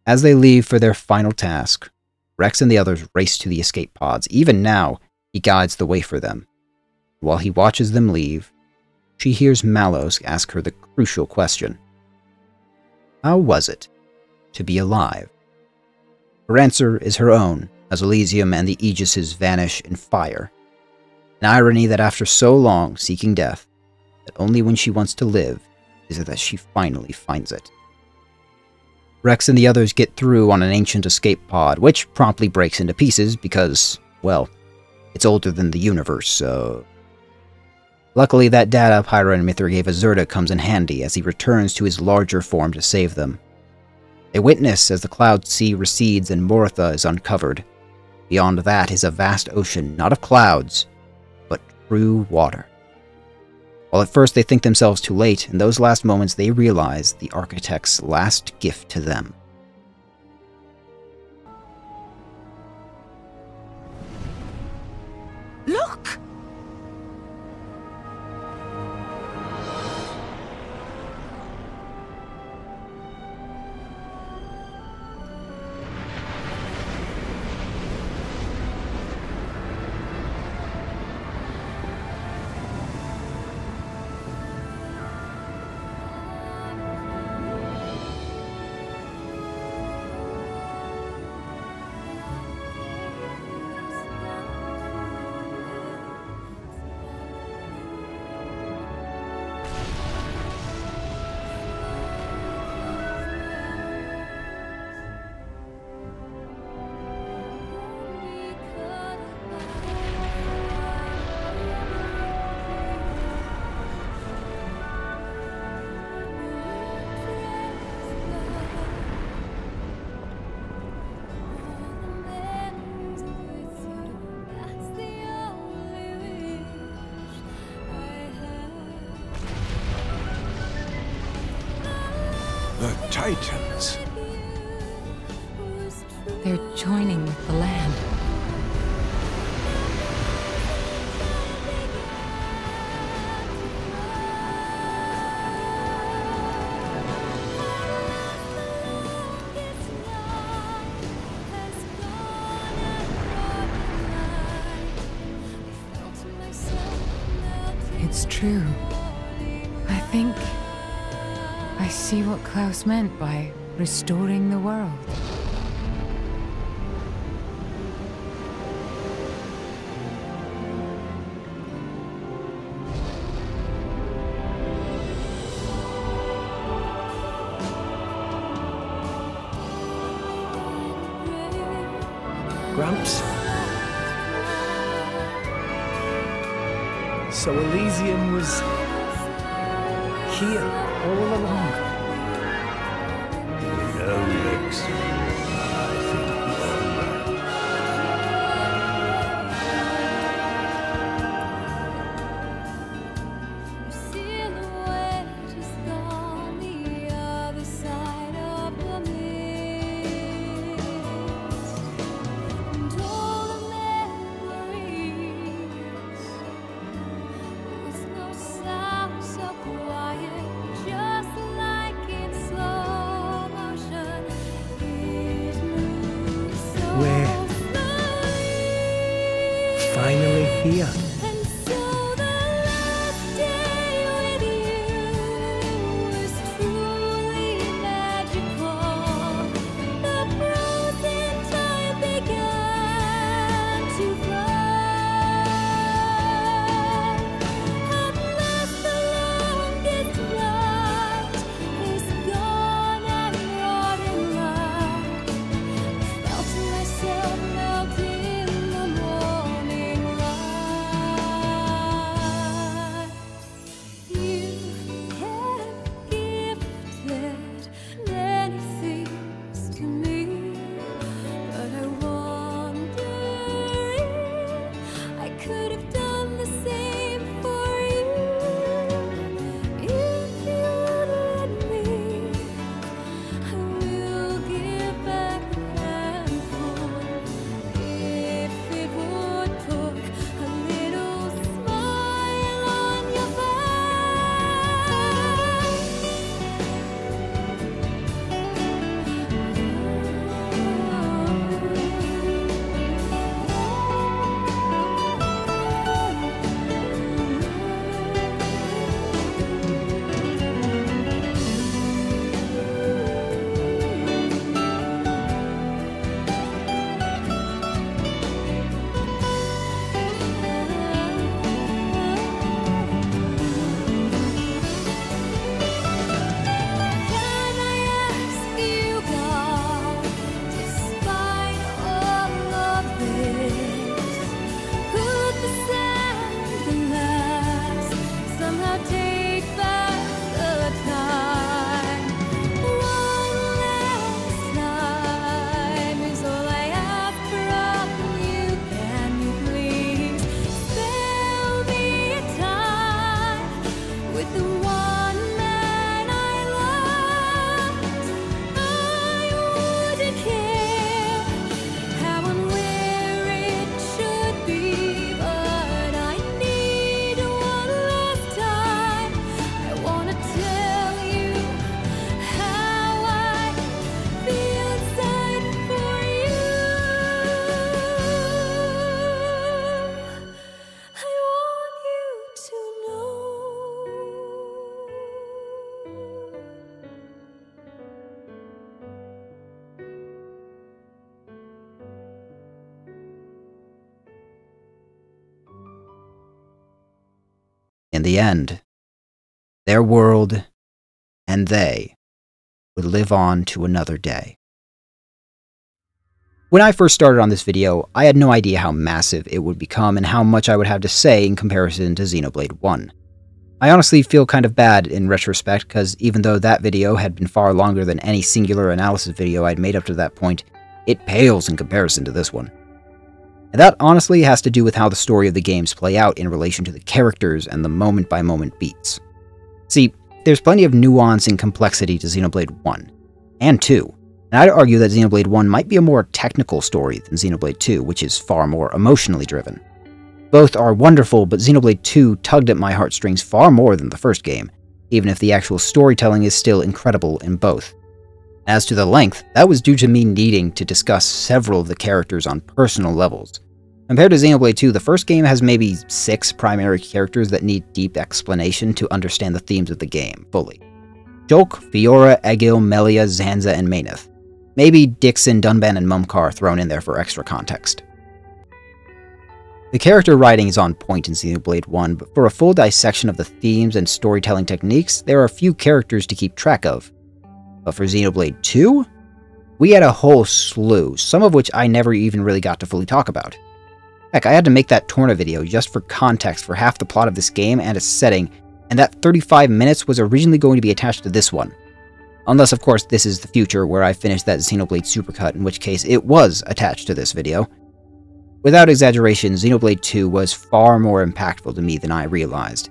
As they leave for their final task, Rex and the others race to the escape pods. Even now, he guides the way for them. While he watches them leave, she hears Malos ask her the crucial question. How was it to be alive? Her answer is her own, as Elysium and the Aegises vanish in fire. An irony that after so long seeking death, that only when she wants to live is it that she finally finds it. Rex and the others get through on an ancient escape pod, which promptly breaks into pieces because, well, it's older than the universe, so... Luckily, that data Pyra and Mithra gave Azurda comes in handy as he returns to his larger form to save them. They witness as the cloud sea recedes and Moritha is uncovered. Beyond that is a vast ocean, not of clouds, but true water. While at first they think themselves too late, in those last moments they realize the Architect's last gift to them. Look! The Titans. They're joining with the land. It's true. I think I see what Klaus meant by restoring the world. Gramps? So Elysium was here all along. No, Rex. I think you're right. We're finally here. In the end, their world and they would live on to another day. When I first started on this video, I had no idea how massive it would become and how much I would have to say in comparison to Xenoblade 1. I honestly feel kind of bad in retrospect, because even though that video had been far longer than any singular analysis video I'd made up to that point, it pales in comparison to this one. And that honestly has to do with how the story of the games play out in relation to the characters and the moment-by-moment beats. See, there's plenty of nuance and complexity to Xenoblade 1 and 2, and I'd argue that Xenoblade 1 might be a more technical story than Xenoblade 2, which is far more emotionally driven. Both are wonderful, but Xenoblade 2 tugged at my heartstrings far more than the first game, even if the actual storytelling is still incredible in both. As to the length, that was due to me needing to discuss several of the characters on personal levels. Compared to Xenoblade 2, the first game has maybe 6 primary characters that need deep explanation to understand the themes of the game fully. Shulk, Fiora, Egil, Melia, Zanza, and Maineth. Maybe Dixon, Dunban, and Mumkar thrown in there for extra context. The character writing is on point in Xenoblade 1, but for a full dissection of the themes and storytelling techniques, there are a few characters to keep track of. But for Xenoblade 2, we had a whole slew, some of which I never even really got to fully talk about. Heck, I had to make that Torna video just for context for half the plot of this game and its setting, and that 35 minutes was originally going to be attached to this one. Unless, of course, this is the future where I finished that Xenoblade Supercut, in which case it was attached to this video. Without exaggeration, Xenoblade 2 was far more impactful to me than I realized.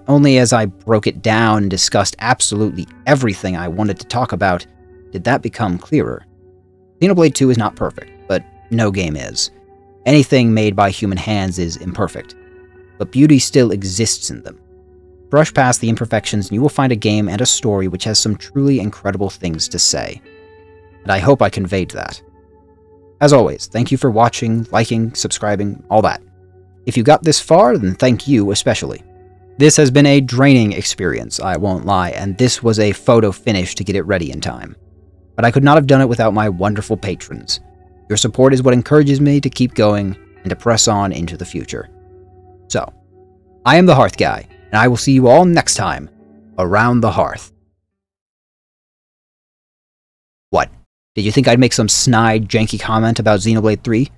Only as I broke it down and discussed absolutely everything I wanted to talk about, did that become clearer. Xenoblade 2 is not perfect, but no game is. Anything made by human hands is imperfect, but beauty still exists in them. Brush past the imperfections and you will find a game and a story which has some truly incredible things to say. And I hope I conveyed that. As always, thank you for watching, liking, subscribing, all that. If you got this far, then thank you especially. This has been a draining experience, I won't lie, and this was a photo finish to get it ready in time. But I could not have done it without my wonderful patrons. Your support is what encourages me to keep going and to press on into the future. So, I am the Hearth Guy, and I will see you all next time around the hearth. What? Did you think I'd make some snide, janky comment about Xenoblade 3?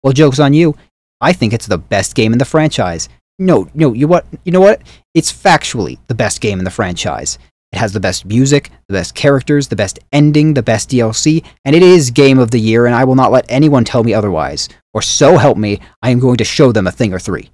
Well, joke's on you. I think it's the best game in the franchise. No, you know what? It's factually the best game in the franchise. It has the best music, the best characters, the best ending, the best DLC, and it is Game of the Year, and I will not let anyone tell me otherwise. Or so help me, I am going to show them a thing or three.